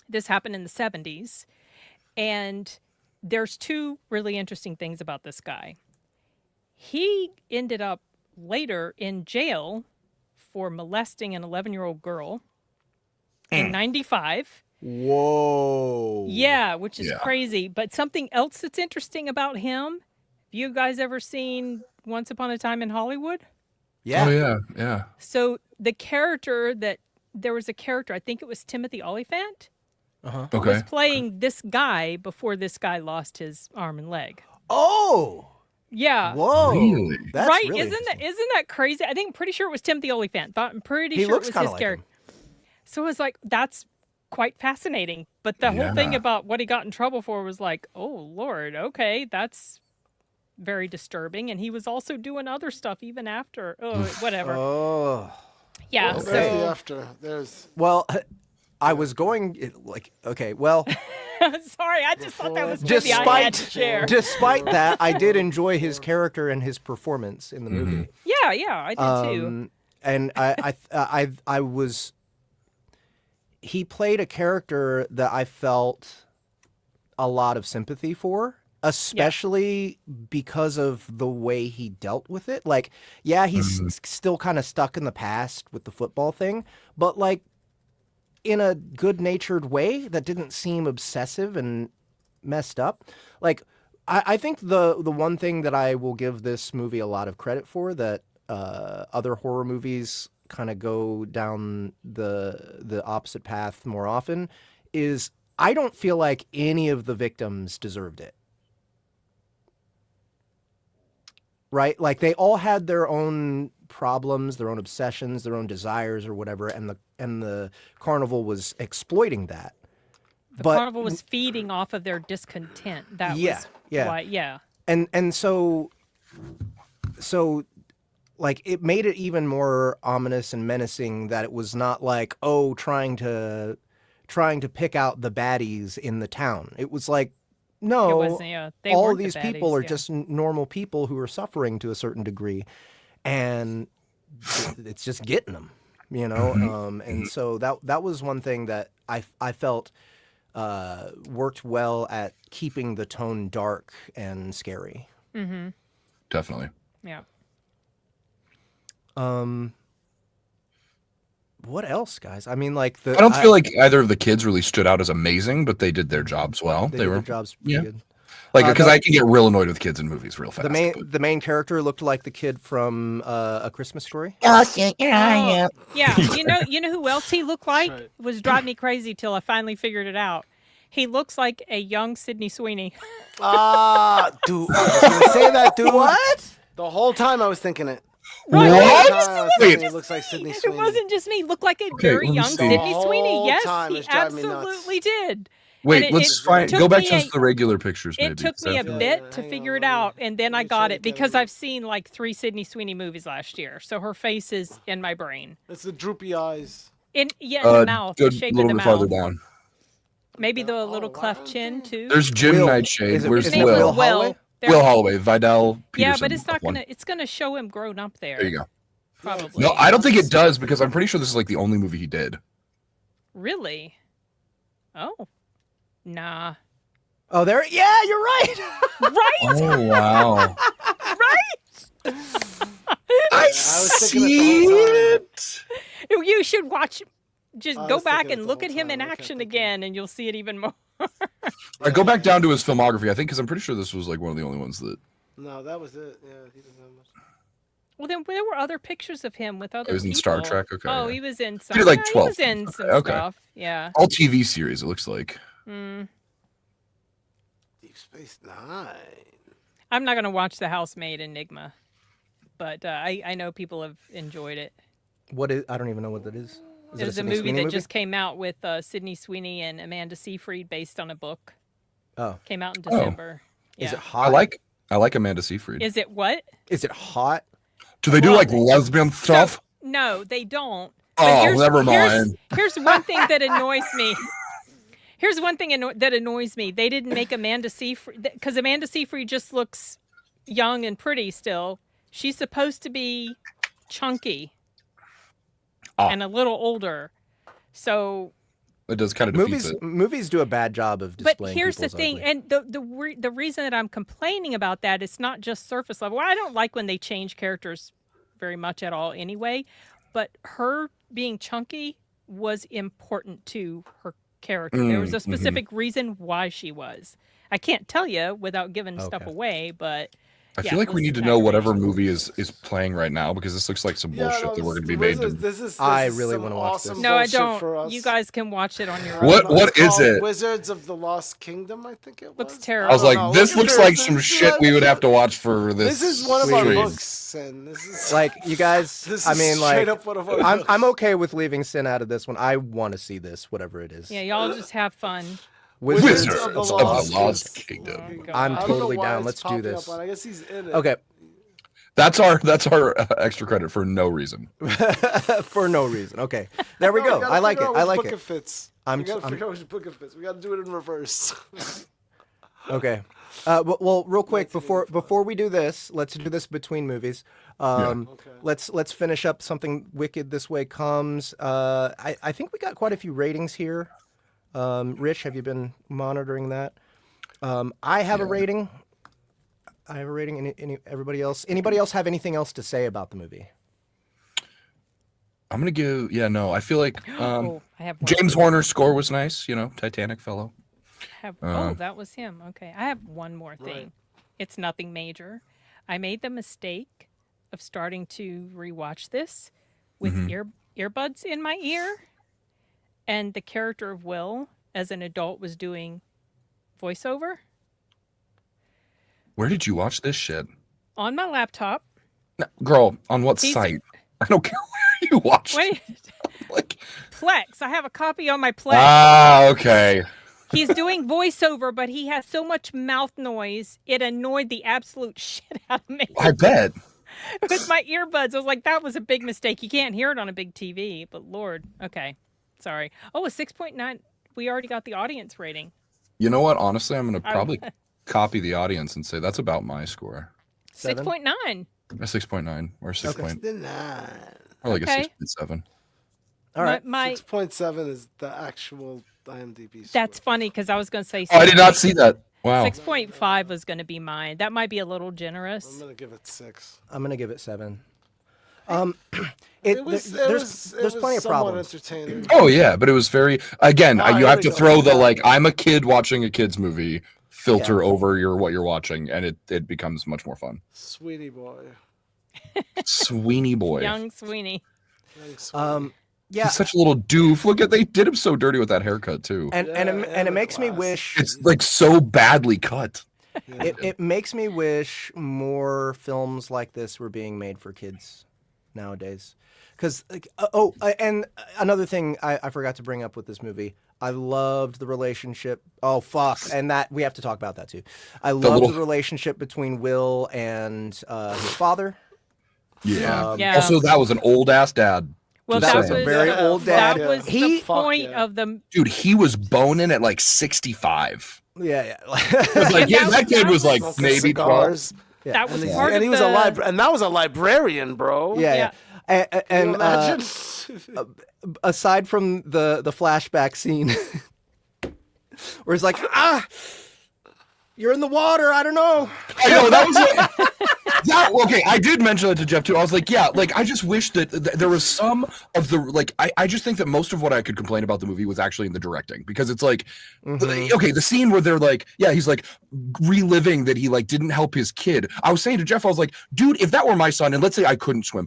This happened in the 70s. And there's two really interesting things about this guy. He ended up later in jail for molesting an 11-year-old girl in 95. Whoa. Yeah, which is Yeah. crazy. But something else that's interesting about him, have you guys ever seen Once Upon a Time in Hollywood? Yeah. Oh yeah, yeah. So there was a character, I think it was Timothy Olyphant, Okay. was playing this guy before this guy lost his arm and leg. Oh. Yeah. Whoa. Really? That's right? really Isn't that crazy? I think pretty sure it was Timothy Olyphant. I'm pretty He sure it looks was kinda his like character. So it was like, that's quite fascinating. But the whole thing Yeah. about what he got in trouble for was like, oh Lord, okay, that's very disturbing. And he was also doing other stuff even after. Oh, whatever. Oh. Yeah. Well, So there's the after. There's Well, I was going like okay. Well, sorry, I just thought that was trivia I had to share. despite that, I did enjoy his character and his performance in the movie. Yeah, I did too. And I was. He played a character that I felt a lot of sympathy for, especially because of the way he dealt with it. Like, yeah, he's still kind of stuck in the past with the football thing, but like in a good-natured way that didn't seem obsessive and messed up. Like, I think the one thing that I will give this movie a lot of credit for that other horror movies kind of go down the opposite path more often is I don't feel like any of the victims deserved it. Right? Like they all had their own problems, their own obsessions, their own desires or whatever, and the carnival was exploiting that. The carnival was feeding off of their discontent. That was why, yeah. And so like it made it even more ominous and menacing that it was not like, oh, trying to pick out the baddies in the town. It was like, no, It wasn't, yeah, they all weren't the these people baddies, are yeah. just normal people who are suffering to a certain degree, and it's just getting them, you know. And so that was one thing that I felt worked well at keeping the tone dark and scary. Definitely. Yeah. What else, guys? I mean, like I don't feel like either of the kids really stood out as amazing, but they did their jobs well. they They did were their jobs pretty yeah. good. like because no- I can get real annoyed with kids in movies real fast. The main character looked like the kid from A Christmas Story. Oh, yeah. You know who else he looked like? right. It was driving me crazy till I finally figured it out. He looks like a young Sydney Sweeney. dude. I was gonna say that, dude. What? The whole time I was thinking it. Right, The whole right. time I was Wait. thinking it looks like Sydney It Sweeney. wasn't just me. He looked like a Okay, very let me young see. Sydney The Sweeney. whole Yes, time he it's driving me nuts. absolutely did. Wait, And let's it took go back me to the regular pictures. Maybe It took 'cause me a that's- bit to hang figure on, it let me- out, and then let I me got show it you because Kevin. I've seen like 3 Sydney Sweeney movies last year, so her face is in my brain. It's the droopy eyes. In the mouth, the Good, shape a of little the bit farther mouth. down. Maybe the Oh, little cleft chin too. There's Jim Will. Nightshade. Is it- Where's is Maybe it it Will? was Holloway? There- Will Holloway, Vidal Peterson. Yeah, but it's up not one. gonna. It's gonna show him grown up there. There you go. Probably. No, I don't think it does because I'm pretty sure this is like the only movie he did. Really? Oh, nah. Oh, there. Yeah, you're right. Right, Oh wow! right. I was thinking it the whole time. You should watch. Just I go was back thinking it and the look whole at him in time. I kept action thinking. again, and you'll see it even more. I go back down to his filmography. I think because I'm pretty sure this was like one of the only ones that No, that was it. Yeah, he doesn't have much. Well, then there were other pictures of him with other. was in Star people. Trek? Okay, Oh, yeah. he was in some. He did, like, yeah, 12 He was in things. some Okay. stuff. Yeah. all TV series. It looks like. Mm. Deep Space Nine. I'm not gonna watch The Housemaid Enigma. but I know people have enjoyed it. What is? I don't even know what that is. Is It was a Sydney movie Sweeney that just came out with Sydney Sweeney and Amanda Seyfried, based on a book. Oh, Came out in December. is Yeah. it hot? I like Amanda Seyfried. Is it what? Is it hot? Do they do Well, like lesbian stuff? No, they don't. Oh, never mind. Here's one thing that annoys me. Here's one thing that annoys me. They didn't make Amanda Seyfried, because Amanda Seyfried just looks young and pretty still. She's supposed to be chunky and a little older. So It does kind of defeat it. Movies do a bad job of displaying. but here's the people's thing, ugly. and the reason that I'm complaining about that is not just surface level. Well, I don't like when they change characters very much at all anyway, but her being chunky was important to her character. There was a specific reason why she was. I can't tell you without giving stuff away, but I feel like we need to know whatever movie is playing right now, because this looks like some bullshit that we're going to be made to. I really wanna watch this. No, I don't. You guys can watch it on your own. What is it? Wizards of the Lost Kingdom, I think it was. Looks terrible. I was don't know. like, this Look at looks this. like some shit we would have to watch for this. This is one of our stream. books, and this is Like, you guys, This I is mean, straight like, up one of our I'm okay with leaving Sin out of this one. I want to see this, whatever it is. Yeah, y'all just have fun. Wizards of of the the Lost Lost Kingdom. Kingdom. I'm I don't know totally why down. it's Let's do popping this. up on- I guess he's in it. Okay, That's our extra credit for no reason. for no reason. Okay, there we No, go. gotta I like it. figure out I which like book it. fits. I'm- We gotta I'm- figure out which book it fits. We gotta do it in reverse. Okay. Well, real quick before we do this, let's do this between movies. Okay. Let's finish up something wicked. This way comes. I think we got quite a few ratings here. Rich, have you been monitoring that? I have a rating. I have a rating. Everybody else? Anybody else have anything else to say about the movie? I'm gonna give. Yeah, no. I feel like I have one. James Horner's score was nice. Titanic fellow. That was him. Okay, I have one more thing. Right. It's nothing major. I made the mistake of starting to rewatch this with earbuds in my ear, and the character of Will, as an adult, was doing voiceover Where did you watch this shit? on my laptop. No, girl, on what He's- site? I don't care where you watched. Wait, Like, Plex. I have a copy on my Plex. okay. He's doing voiceover, but he has so much mouth noise, it annoyed the absolute shit out of me. I bet. With my earbuds, I was like, that was a big mistake. You can't hear it on a big TV, but Lord. Okay. Sorry. Oh, a 6.9. We already got the audience rating. You know what? Honestly, I'm gonna probably copy the audience and say that's about my score. 6.9. A 6.9 or 6. Or Or like Okay. a 6.7. All right. My 6.7 is the actual IMDb score. that's funny because I was going to say Oh, I did not see that. Wow. 6.5 was going to be mine. That might be a little generous. I'm gonna give it 6. I'm gonna give it 7. It was There's plenty of somewhat problems. entertaining. Oh yeah, but it was very again. Ah, you here have we to go. throw the like I'm a kid watching a kids movie filter over what you're watching, and it becomes much more fun. Sweetie boy. Sweeney boy, Young Sweeney. Young Sweetie. Yeah. he's such a little doof. Look at they did him so dirty with that haircut too. And and it a makes me glass. wish It's like so badly cut. it makes me wish more films like this were being made for kids nowadays. Because and another thing I forgot to bring up with this movie, I loved the relationship. Oh fuck, and that we have to talk about that too. I loved the relationship between Will and his father. Yeah. Yeah. Also, that was an old ass dad. Well, Just that saying. was very Yeah, old fuck dad. That was yeah. the Fuck point yeah. of the. Dude, he was boning at like 65. Yeah. Like yeah, that kid was like Smoking maybe 12. cigars. That was And, part and of he was the. and that was a librarian, bro. Yeah. Can you And imagine? aside from the flashback scene where he's like, you're in the water, I don't know. I know that was it. Okay, I did mention that to Jeff too. I was like, yeah, like I just wish that there was some of the like. I just think that most of what I could complain about the movie was actually in the directing, because it's like, okay, the scene where they're like, yeah, he's like reliving that he like didn't help his kid. I was saying to Jeff, I was like, dude, if that were my son, and let's say I couldn't swim,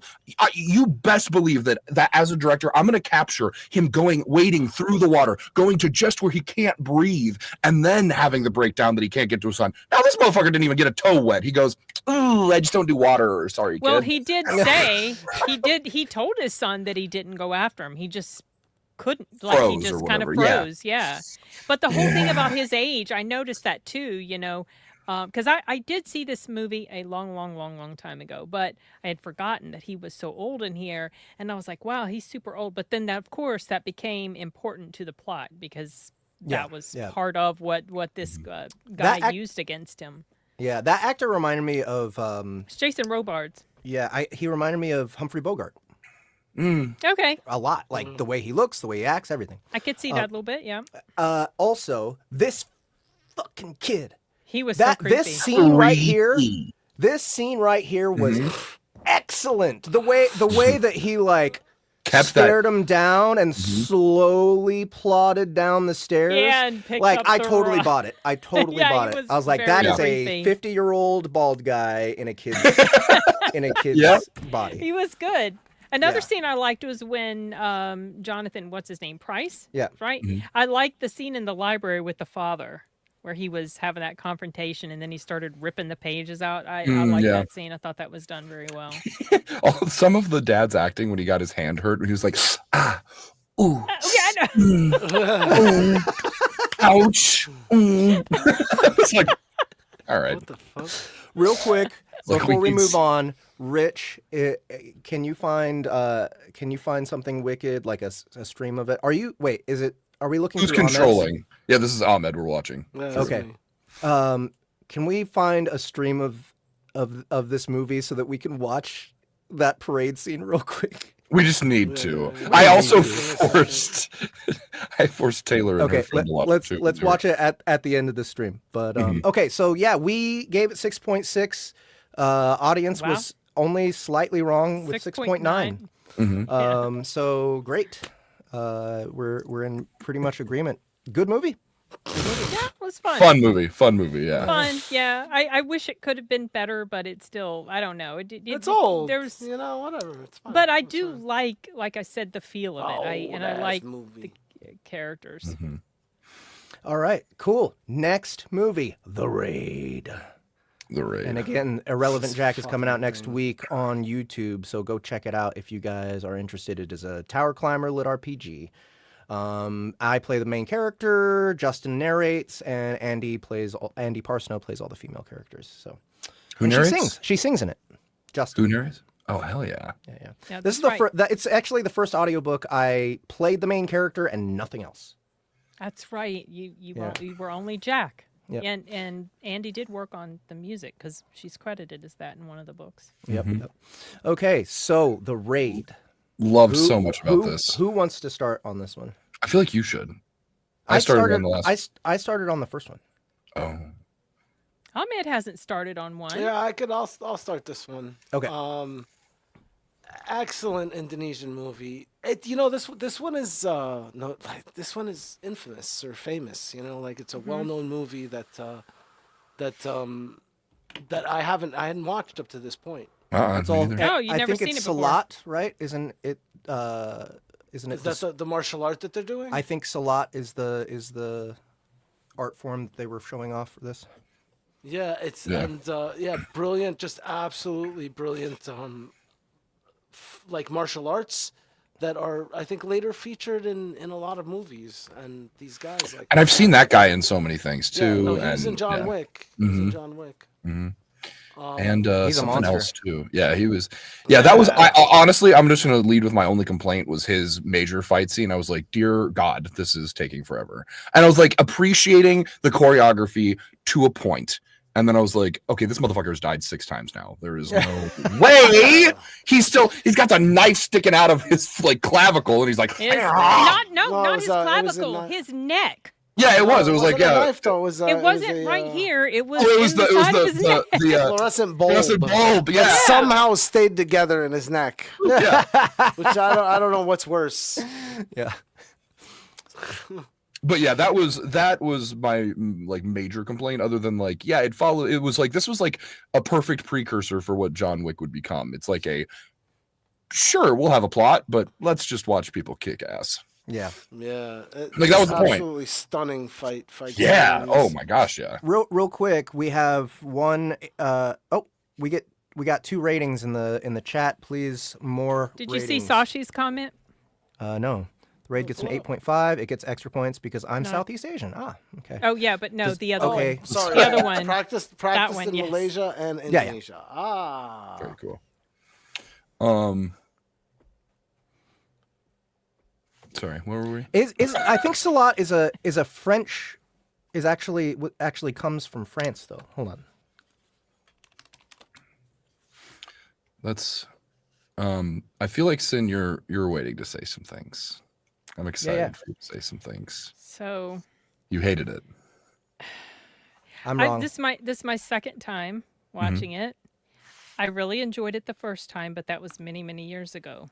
you best believe that as a director, I'm gonna capture him wading through the water, going to just where he can't breathe, and then having the breakdown that he can't get to his son. Now this motherfucker didn't even get a toe wet. He goes, ooh, oh, I just don't do water. Sorry, kid. Well, he did say he told his son that he didn't go after him. He just couldn't, like he Froze or just kind of whatever, yeah. froze. Yeah. But the whole thing about his age, I noticed that too, because I did see this movie a long time ago, but I had forgotten that he was so old in here, and I was like, wow, he's super old. But then, of course, that became important to the plot because that was part of what this guy used against him. Yeah, that actor reminded me of It's Jason Robards. Yeah, he reminded me of Humphrey Bogart. Okay. A lot, like the way he looks, the way he acts, everything. I could see that a little bit, yeah. Also, this fucking kid. He was so creepy. This scene right here was excellent. The way that he like stared him down and slowly plodded down the stairs. Yeah, and picked like up I the totally rock. bought it. I totally bought it. I was like, that is creepy. a 50-year-old bald guy in a kid's body. He was good. Another scene I liked was when Jonathan, what's his name, Price? Yeah. Right? I liked the scene in the library with the father where he was having that confrontation and then he started ripping the pages out. I liked that scene. I thought that was done very well. Some of the dad's acting when he got his hand hurt, when he was like, ooh, I know. ouch. It's like, all right. What the fuck? Real quick, Like before we we move on, Rich, can you find something wicked, like a stream of it? Are we looking Who's through Ahmed's? controlling? Yeah, this is Ahmed we're watching. Yeah, Okay. me. Can we find a stream of this movie so that we can watch that parade scene real quick? We just need to. yeah. I also forced Taylor and her Okay, friend to watch let's it too. watch it at the end of the stream. But okay, so yeah, we gave it 6.6. Audience Wow. was only slightly wrong with 6.9. So great. We're in pretty much agreement. Good movie. Yeah, it was fun. Fun movie, yeah. Fun, yeah. I wish it could have been better, but it's still, I don't know. It's old. There's, whatever. It's fine. but I It's do fine. like I said, the feel of it. I Old-ass like movie. the characters. All right, cool. Next movie, The Raid. The Raid. And again, Irrelevant Jack is coming out next week on YouTube, so go check it out if you guys are interested. It is a tower climber lit RPG. I play the main character, Justin narrates, and Andy Parsnow plays all the female characters. So Who narrates? She sings. She sings in it. Justin. Who narrates? Oh, hell yeah. Yeah. Yeah, This is that's right. it's actually the first audiobook I played the main character and nothing else. That's right. You were only Jack. Yep. And Andy did work on the music because she's credited as that in one of the books. Yep. Okay, so The Raid. Love so much about this. Who wants to start on this one? I feel like you should. I started on the last. I started on the first one. Oh. Ahmed hasn't started on one. Yeah, I'll start this one. Okay. Excellent Indonesian movie. This one is this one is infamous or famous. It's a well-known movie that I hadn't watched up to this point. It's all. No, you've I never think seen it's it before. Salat, right? Isn't it? Isn't it? Is that the martial art that they're doing? I think Salat is the art form that they were showing off for this. Yeah, brilliant, just absolutely brilliant. Like martial arts that are, I think, later featured in a lot of movies. And these guys, like, And I've seen that guy in so many things yeah, too. no, he was and, in John yeah. Wick. He was in John Wick. And He's a something monster. else too. Yeah, he was. Yeah, that was. Honestly, I'm just going to lead with my only complaint was his major fight scene. I was like, dear God, this is taking forever. And I was like appreciating the choreography to a point. And then I was like, okay, this motherfucker's died 6 times now. There is no way he's got the knife sticking out of his like clavicle, and he's like, Not Well, his it was a clavicle, knife. his neck. yeah, it was. It was like, wasn't a yeah, knife, though. It was, It wasn't a, right here. It was, oh, it was in the side of his neck. the fluorescent bulb. fluorescent bulb. that Yeah, somehow stayed together in his neck. yeah. Which I don't know what's worse. Yeah. But yeah, that was my like major complaint. Other than like, yeah, it followed. It was like this was like a perfect precursor for what John Wick would become. It's like sure, we'll have a plot, but let's just watch people kick ass. Yeah. Yeah, Like, that was the point. Absolutely stunning fight. Yeah. scenes. Oh my gosh. Yeah. Real quick, we have one. We get we got 2 ratings in the chat. Please, more. Did you see ratings. Sashi's comment? No. The raid gets an 8.5. It gets extra points because I'm Southeast Asian. Ah, okay. Oh yeah, but no, the other okay. one. Sorry, The other one. Practice one, in yes. Malaysia and Yeah. Indonesia. Ah, Very cool. Sorry, where were we? Is I think Salat is a French, actually comes from France though. Hold on. That's I feel like Sin, you're waiting to say some things. I'm excited for you to say some things. So You hated it. I'm wrong. this is my second time watching it. I really enjoyed it the first time, but that was many, many years ago.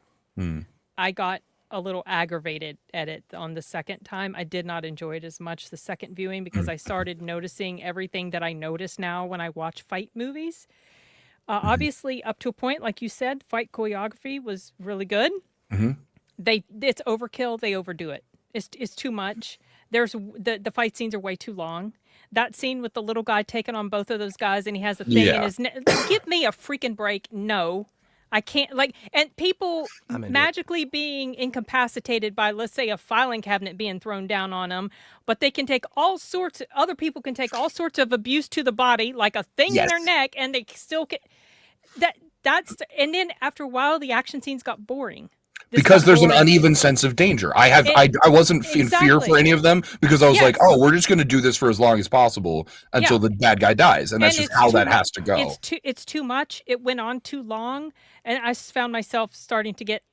I got a little aggravated at it on the second time. I did not enjoy it as much the second viewing because I started noticing everything that I notice now when I watch fight movies. Obviously, up to a point, like you said, fight choreography was really good. It's overkill. They overdo it. It's too much. There's the fight scenes are way too long. That scene with the little guy taking on both of those guys and he has a thing in his neck. Give me a freaking break. No, I can't. And people magically being incapacitated by, let's say, a filing cabinet being thrown down on them, but they can take other people can take all sorts of abuse to the body, like a thing in their neck, and they still can. And then after a while, the action scenes got boring. Because there's an uneven sense of danger. I wasn't in fear for any of them because I was like, oh, we're just going to do this for as long as possible until the bad guy dies, and that's just how that has to go. It's too much. It went on too long, and I found myself starting to get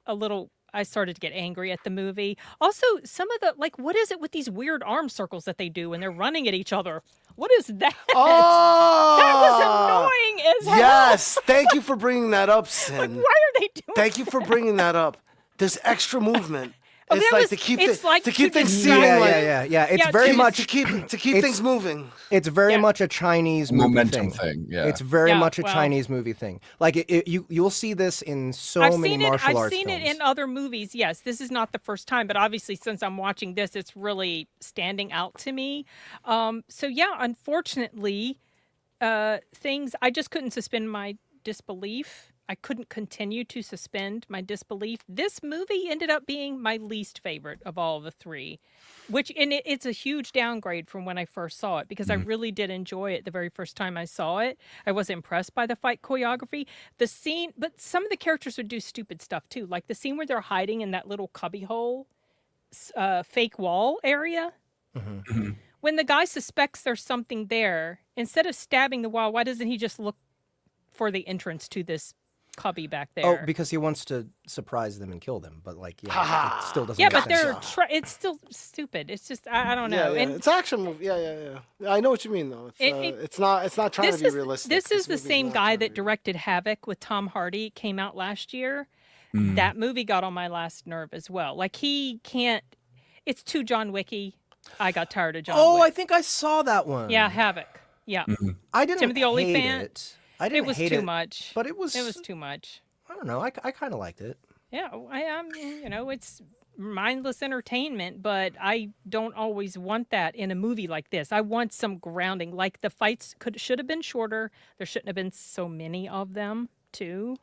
I started to get angry at the movie. Also, some of the what is it with these weird arm circles that they do when they're running at each other? What is that? Oh, that was annoying as hell. Yes, thank you for bringing that up, Sin. Why are they doing? Thank you for bringing that up. There's extra movement. Oh, It's that like was- to keep it's the, like to keep to things distract- seeming like It's Yeah, very to- much to keep it's- things moving. It's very much a Chinese movie Momentum thing. thing, yeah. It's very Yeah, much a well- Chinese movie thing. Like you'll see this in so I've many seen it. martial I've arts seen films. it in other movies. Yes, this is not the first time, but obviously, since I'm watching this, it's really standing out to me. So yeah, unfortunately, things I just couldn't suspend my disbelief. I couldn't continue to suspend my disbelief. This movie ended up being my least favorite of all the three, it's a huge downgrade from when I first saw it because I really did enjoy it the very first time I saw it. I was impressed by the fight choreography, the scene, but some of the characters would do stupid stuff too, like the scene where they're hiding in that little cubbyhole, fake wall area. When the guy suspects there's something there, instead of stabbing the wall, why doesn't he just look for the entrance to this cubby back there? Oh, because he wants to surprise them and kill them. But it still doesn't. Yeah, make but sense. it's still stupid. It's just I don't know. Yeah, And it's action movie. Yeah. I know what you mean though. It's not trying to be realistic. This is the movie's same not guy trying to that be- directed Havoc with Tom Hardy. It came out last year. That movie got on my last nerve as well. Like he can't. It's too John Wicky. I got tired of John. Oh, Wick. I think I saw that one. Yeah, Havoc. Yeah, I didn't Timothy hate Olyphant. it. I didn't it was hate too it, much. but it was too much. I don't know. I kind of liked it. Yeah, I am. It's mindless entertainment, but I don't always want that in a movie like this. I want some grounding. Like the fights should have been shorter. There shouldn't have been so many of them too,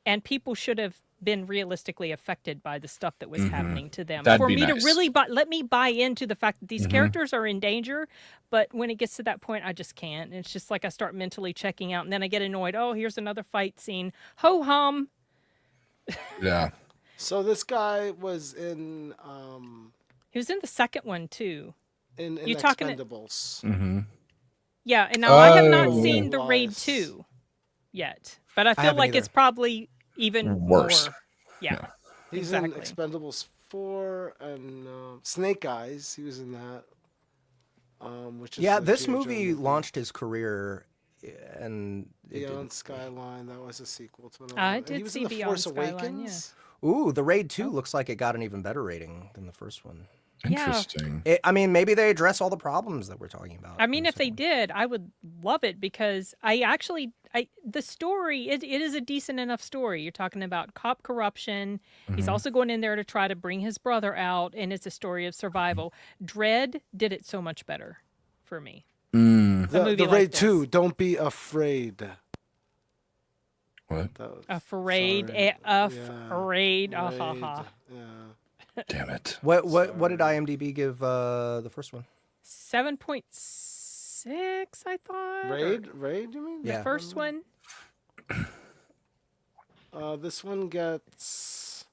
and people should have been realistically affected by the stuff that was happening to them. That'd For be me nice. to really let me buy into the fact that these characters are in danger, but when it gets to that point, I just can't. It's just like I start mentally checking out, and then I get annoyed. Oh, here's another fight scene. Ho hum. Yeah. So this guy was in He was in the second one too. in You talking- Expendables. Yeah, and now I have not Oh. seen the Raid Lies. 2 yet, but I feel haven't like either. it's probably even Worse. more. Yeah. He's Exactly. in Expendables 4 and Snake Eyes. He was in that. Which is Yeah, the this G.I. Joe movie launched his career, and it Beyond didn't. Skyline. That was a sequel to another. I one. did he was see in the Beyond Force Skyline, Awakens. Ooh, the Raid 2 looks like it got an even better rating than the first one. Yeah. Interesting. I mean, maybe they address all the problems that we're talking about. I mean, in the if they second did, I would love it because the story, it is a decent enough story. You're talking about cop corruption. He's also going in there to try to bring his brother out, and it's a story of survival. Dread did it so much better for me. A movie The like Raid this. 2. Don't be afraid. What? That was, A parade. sorry. A Yeah, parade. Ah, ha, raid, ha. Yeah. Damn it. What did IMDb give the first one? 7.6, I thought. or Raid, you mean? The Yeah. first one. This one gets.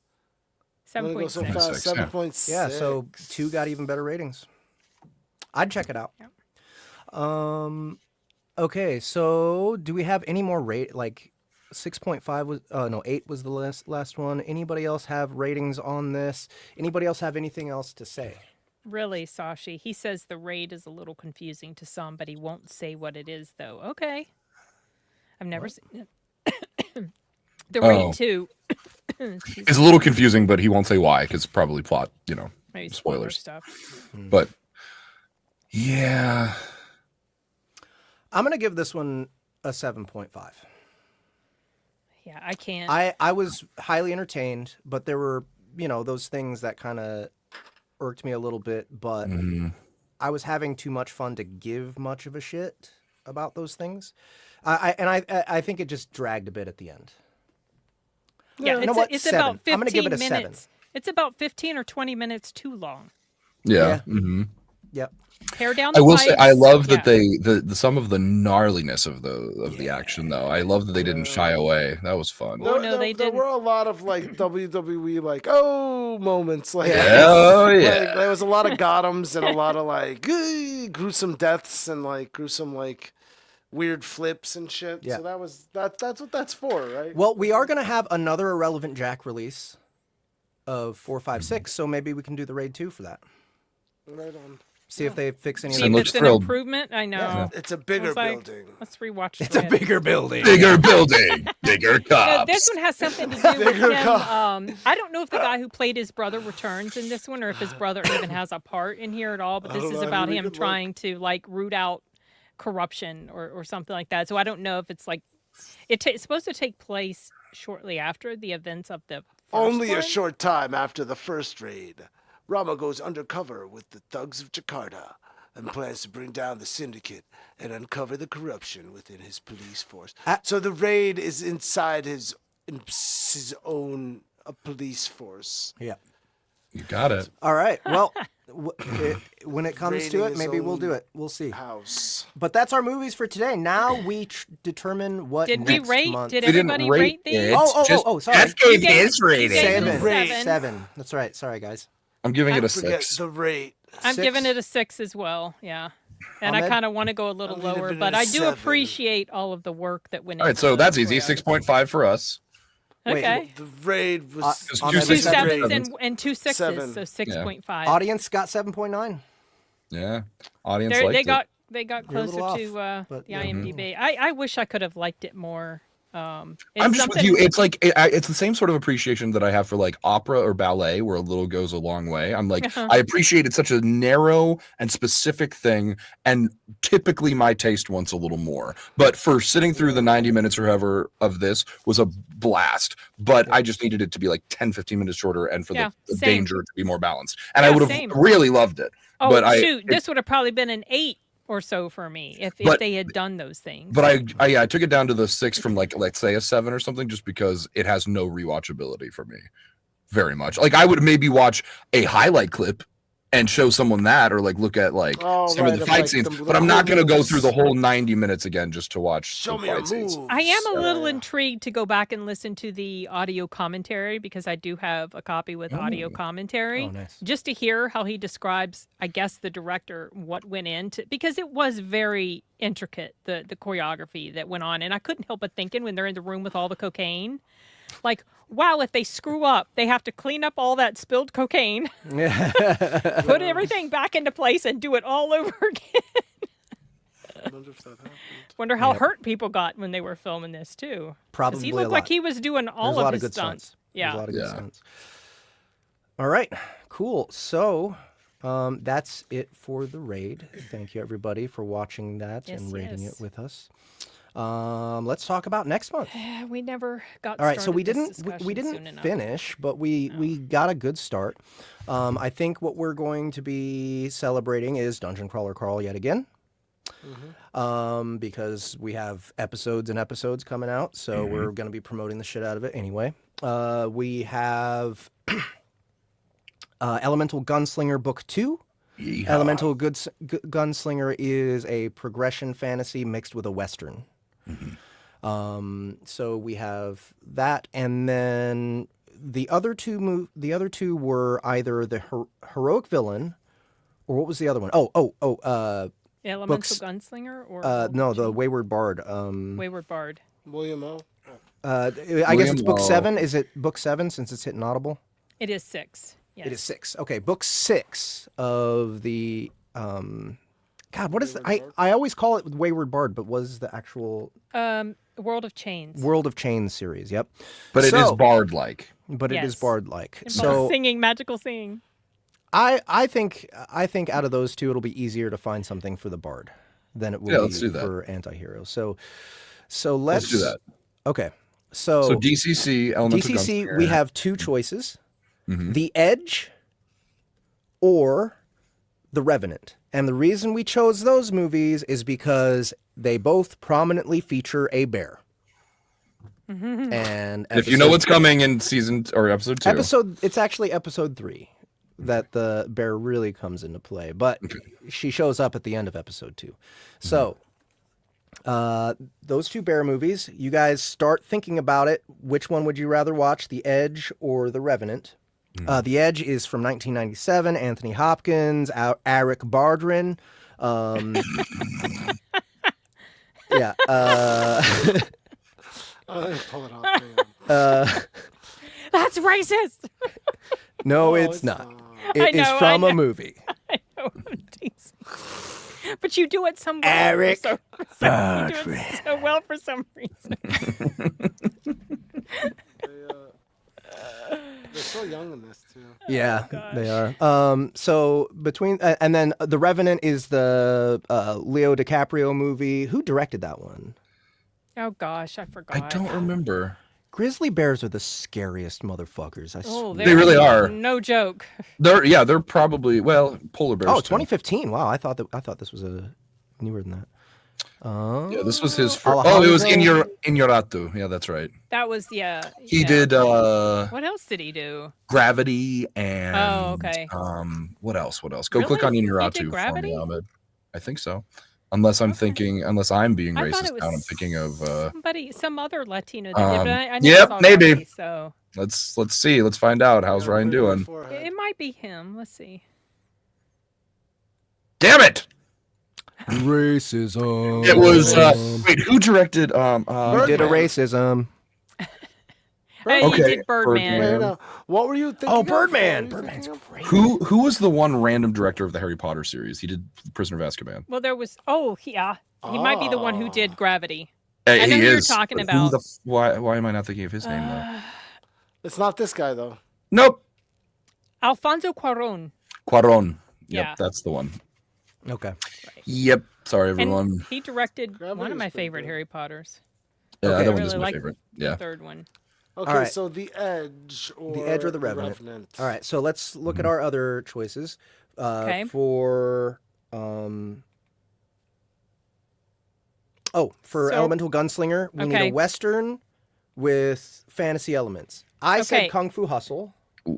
I'm gonna go so 7.6. fast. 7.6, yeah. 7.6. Yeah, so 2 got even better ratings. I'd check it out. Yep. Okay, so do we have any more 6.5 was 8 was the last one. Anybody else have ratings on this? Anybody else have anything else to say? Really, Sashi. He says the raid is a little confusing to some, but he won't say what it is, though. Okay. I've never seen it. The raid 2. It's a little confusing, but he won't say why because probably plot, Maybe spoiler spoilers. stuff. But yeah, I'm gonna give this one a 7.5. Yeah, I can't. I was highly entertained, but there were those things that kind of irked me a little bit. But I was having too much fun to give much of a shit about those things. I think it just dragged a bit at the end. Yeah, You know what? it's 7. about 15 I'm gonna give it a 7. minutes. It's about 15 or 20 minutes too long. yeah. Yeah. Yep. Tear down the I will say pipes. I love that Yeah. the some of the gnarliness of the action though. I love that they didn't shy away. That was fun. Oh, no, they There didn't. were a lot of like WWE moments. Like, Oh yeah. like, there was a lot of Gothams and a lot of like gruesome deaths and like gruesome like weird flips and shit. Yeah. So that's what that's for, right? Well, we are gonna have another Irrelevant Jack release of 4, 5, 6, so maybe we can do the raid 2 for that. Right on. See if they fix any of See It if the... looks it's an thrilled. improvement. I know. It's a bigger I was like, building. Let's rewatch It's a it. bigger building. Bigger building, bigger No, cops. this one has something to do with Bigger him. cop. I don't know if the guy who played his brother returns in this one, or if his brother even has a part in here at all. But I this don't is know. about Maybe we him could look. trying to like root out corruption or something like that. So I don't know if it's like it's supposed to take place shortly after the events of the first Only a one. short time after the first raid, Rama goes undercover with the thugs of Jakarta and plans to bring down the syndicate and uncover the corruption within his police force. So the raid is inside his own police force. Yeah. You got it. All right. Well, when it comes to Raiding it, his maybe we'll own do it. We'll see. House. But that's our movies for today. Now we determine what Did we next rate? month. Did We didn't everybody rate rate these? it. Oh, sorry. Jeff gave You gave- his you rating. gave Seven. it Seven. That's right. Sorry, guys. I'm giving it a Forget 6. the rate. I'm 6. giving it a 6 as well. Yeah. And I Ahmed? kind of want to go a little I'm leaving lower, it but at a I do 7. appreciate all of the work that went All right, into so that's it. easy. 6.5 for us. Wait, Okay. The raid was Just on two the Two sixes. seven. sevens and 2 6s, Seven. so 6.5. Audience got 7.9. Yeah, audience They liked it. got You're a closer little to but the yeah. IMDb. I wish I could have liked it more. I'm just with you. It's like it's the same sort of appreciation that I have for like opera or ballet, where a little goes a long way. I'm like, I appreciate it's such a narrow and specific thing, and typically my taste wants a little more. But for sitting through the 90 minutes or however of this was a blast. But I just needed it to be like 10, 15 minutes shorter, and for the same. danger to be more balanced. And I Yeah, would have same. really loved it. Oh but shoot, this would have probably been an 8 or so for me if they had done those things. But I took it down to the 6 from like let's say a 7 or something, just because it has no rewatchability for me, very much. Like I would maybe watch a highlight clip and show someone that, or like look at like some of the fight scenes. But I'm not going to go through the whole 90 minutes again just to watch Show the me your fight scenes. moves. I am a little intrigued to go back and listen to the audio commentary, because I do have a copy with audio commentary, Oh, nice. just to hear how he describes, I guess, the director, what went into, because it was very intricate, the choreography that went on. And I couldn't help but thinking when they're in the room with all the cocaine, like, wow, if they screw up, they have to clean up all that spilled cocaine, put everything back into place, and do it all over again. I wonder if that happened. Wonder how hurt people got when they were filming this too. 'Cause Probably he a looked lot. like he was doing all There's a of lot his of good stunts. stunts. Yeah. There's a lot of good Yeah. stunts. All right, cool. So that's it for the raid. Thank you, everybody, for watching that Yes, and rating yes. it with us. Let's talk about next month. We never got All right, so we started didn't this we discussion didn't soon enough. finish, but we got a good start. I think what we're going to be celebrating is Dungeon Crawler Carl yet again. because we have episodes and episodes coming out, so we're going to be promoting the shit out of it anyway. We have Elemental Gunslinger Book 2. Yeehaw. Elemental Gunslinger is a progression fantasy mixed with a Western. So we have that, and then the other two were either the heroic villain, or what was the other one? Elemental Gunslinger or no, the Wayward Bard. Wayward Bard. William O. I guess it's book 7. Is it book 7 since it's hitting Audible? It is 6. Yes. It is 6. Okay, book 6 of the God, what is I always call it Wayward Bard, but what is the actual World of Chains. World of Chains series? Yep. But it is bard-like. But it is Yes. bard-like. Involves So singing, magical singing. I think out of those two, it'll be easier to find something for the bard than it will let's be do that. for anti-hero. So let's do that. Okay. So DCC, Elemental DCC, Gunslinger. we have 2 choices: Mm-hmm. The Edge or The Revenant. And the reason we chose those movies is because they both prominently feature a bear. And If you know what's coming in season or episode 2. it's actually episode 3 that the bear really comes into play, but she shows up at the end of episode 2. So those 2 bear movies, you guys start thinking about it. Which one would you rather watch, The Edge or The Revenant? The Edge is from 1997. Anthony Hopkins, Eric Bardrin. Yeah. Pull it off. That's racist. No, No, it's not. I It is know, from I a know. movie. I know. I'm teasing. But you do it so well. Eric you do it so well for some reason. They're so young in this too. Yeah, gosh. they are. So between and then The Revenant is the Leo DiCaprio movie. Who directed that one? Oh gosh, I forgot. I don't remember. Grizzly bears are the scariest motherfuckers. I Oh, swear. They really are. No joke. They're probably polar bears. Oh, too. 2015. Wow, I thought this was a newer than that. Yeah, this was his first. Alejandro- Oh, it was Inyoratu. Yeah, that's right. That was He yeah. did What else did he do? Gravity and Oh, okay. What else? Go click Really? on He Inyoratu did for Gravity? me, Ahmed. I think so. Unless I'm being I thought racist it was now. I'm thinking of some other Latino that did, but I never yep, saw maybe. Gravity, so let's see. Let's find out. How's Ryan doing? it might be him. Let's see. Damn it! Racism. It was wait, who directed You did a racism. Hey, Okay, he did Birdman. Birdman. Wait, what were you thinking? Oh, of? Birdman. What were you Birdman's thinking of? great. who was the one random director of the Harry Potter series? He did Prisoner of Azkaban. Well, there was. Oh, yeah. He might be the one who did Gravity. Hey, I know he who you're is, talking but who about. why am I not thinking of his name though? It's not this guy though. Nope. Alfonso Cuarón. Cuarón. Yep, Yeah. that's the one. Okay. Yep. Sorry, And everyone. he directed Gravity one of is my pretty favorite good. Harry Potters. Yeah, Okay. that I one is really my like favorite. The Yeah. third one. Okay, right. so the Edge or The Revenant. All right, so let's look at our other choices. Okay. For So- Elemental Gunslinger, we need Okay. a Western with fantasy elements. I said Okay. Kung Fu Hustle.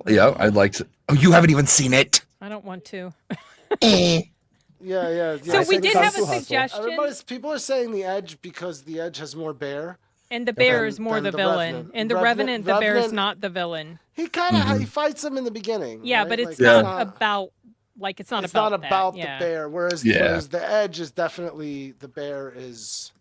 Yeah, I'd like to. Oh, you haven't even seen it. I don't want to. Yeah. So I we said did Kung have Fu a Hustle. suggestion, People are saying the Edge because the Edge has more bear. and the bear than- is more than the the villain. Revenant. And the Revenant- the bear is Revenant- not the villain. He kind of he fights him in the beginning. Yeah, right? but it's Like, not about it's not it's about not that. about Yeah. the bear. Whereas the Edge is definitely the bear is.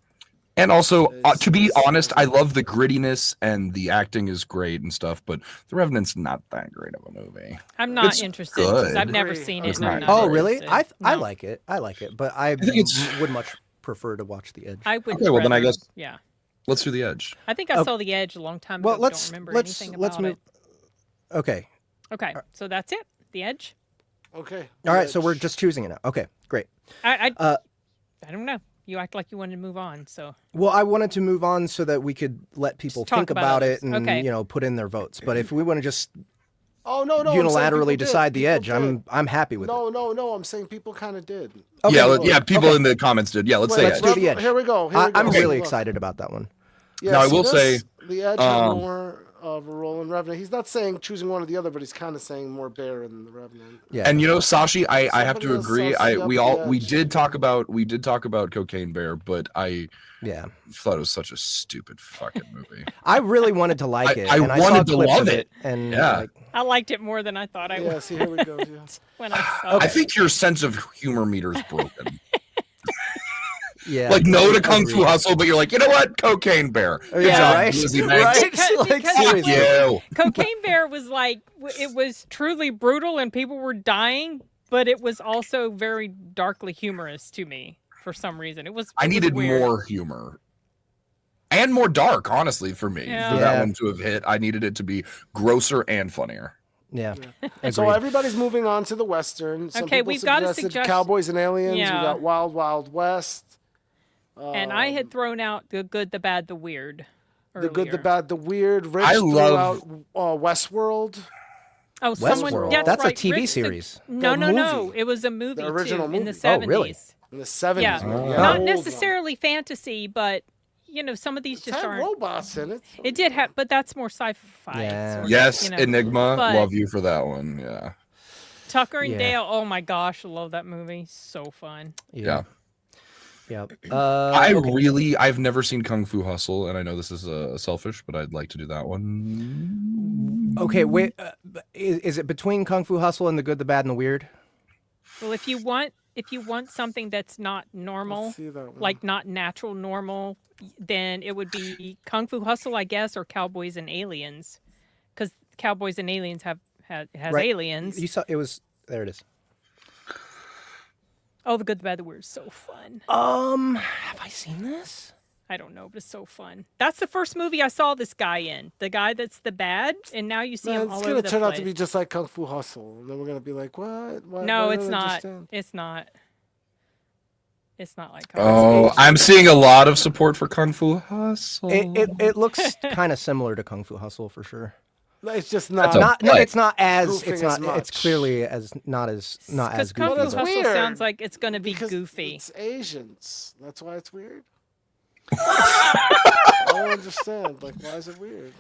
And also, to be It's- honest, I love the grittiness and the acting is great and stuff, but The Revenant's not that great of a movie. I'm not It's interested because good. I've never Agree. seen It's it. and I'm not not Oh, really? interested. I No. like it. I like it, but I think it's- would much prefer to watch The Edge. I would. Okay, well, then I rather- guess- Yeah. Let's do The Edge. I think I saw The Edge a long time ago. Well, but let's don't remember let's anything let's about move. Okay. it. Okay, so that's it. The Edge. Okay. All right. So Edge. we're just choosing it now. Okay. Great. I Uh, don't know. You act like you wanted to move on, so Well, I wanted to move on so that we could let people Just talk think about about others. it and Okay. put in their votes. But if we want to just Oh no, I'm saying unilaterally people decide did. the edge. People did. I'm happy with it. No. I'm saying people kind of did. Okay, yeah, people in the comments did. Yeah, let's say let's Edge. do the Edge. Here we go. I'm really Look. excited about that one. Yeah, Now, I see will say, the Edge had more of a role in Revenant. He's not saying choosing one or the other, but he's kind of saying more Bear in the Revenant. Yeah. And Sashi, I have Somebody to else agree. saw We Edge. did talk about Cocaine Bear, but I thought it was such a stupid fucking movie. I really wanted to like it. I and I wanted saw to clips love of it. And Yeah. like, I liked it more than I thought I would. Yeah, see, here we go. Yeah. When I saw I it. think your sense of humor meter is broken. yeah. Like no to I Kung agree. Fu Hustle, but you're like, you know what? Cocaine Bear. Good Yeah, job, right? Lizzie Banks. Right? Because- Like, because- Fuck you. Cocaine Bear was like, it was truly brutal and people were dying, but it was also very darkly humorous to me for some reason. I needed weird. more humor. And more dark, honestly, for me. Yeah. For that Yeah. one to have hit, I needed it to be grosser and funnier. Yeah. So Agreed. everybody's moving on to the Western. Some Okay, people we've got a suggested suggestion. Cowboys and Aliens. Yeah. We got Wild Wild West. And I had thrown out the good, the bad, the weird. The Good, the earlier. Bad, the Weird. Rich I threw love- out Westworld. Oh, someone. Westworld. That's That's right. a TV Rich- series. No. movie. It was a movie The original too, in the movie. 70s. Oh, really? In the 70s. Yeah. man. Oh. Not Old one. necessarily fantasy, but some of these It just had aren't. robots in it. It did have, but that's more sci-fi. Yeah. sort of, Yes, Enigma. But- Love you for that one. Yeah. Tucker and Yeah. Dale. Oh my gosh, I love that movie. So fun. Yeah. Yeah. I've never seen Kung Fu Hustle, and I know this is selfish, but I'd like to do that one. Okay, wait. Is it between Kung Fu Hustle and The Good, the Bad, and the Weird? Well, if you want something that's not normal, Let's see that one. like not natural normal, then it would be Kung Fu Hustle, I guess, or Cowboys and Aliens, because Cowboys and Aliens has Right. aliens. You saw it was there. It is. Oh, The Good, the Bad, the Weird is so fun. Have I seen this? I don't know, but it's so fun. That's the first movie I saw this guy in. The guy that's the bad, and now you see Man, him it's all gonna over the turn place. out to be just like Kung Fu Hustle, and then we're gonna be like, what? Why, No, why it's don't I not. understand? It's not. It's not like Kung Oh, I'm seeing a lot of support for Kung Fu Hustle. It looks kind of similar to Kung Fu Hustle for sure. It's just That's not. a- Right. It's not as Goofing it's as not it's much. clearly as not as Because goofy. Kung Fu that's Hustle weird, sounds like it's going to be because goofy. It's Asians. That's why it's weird. I don't understand. Like, why is it weird?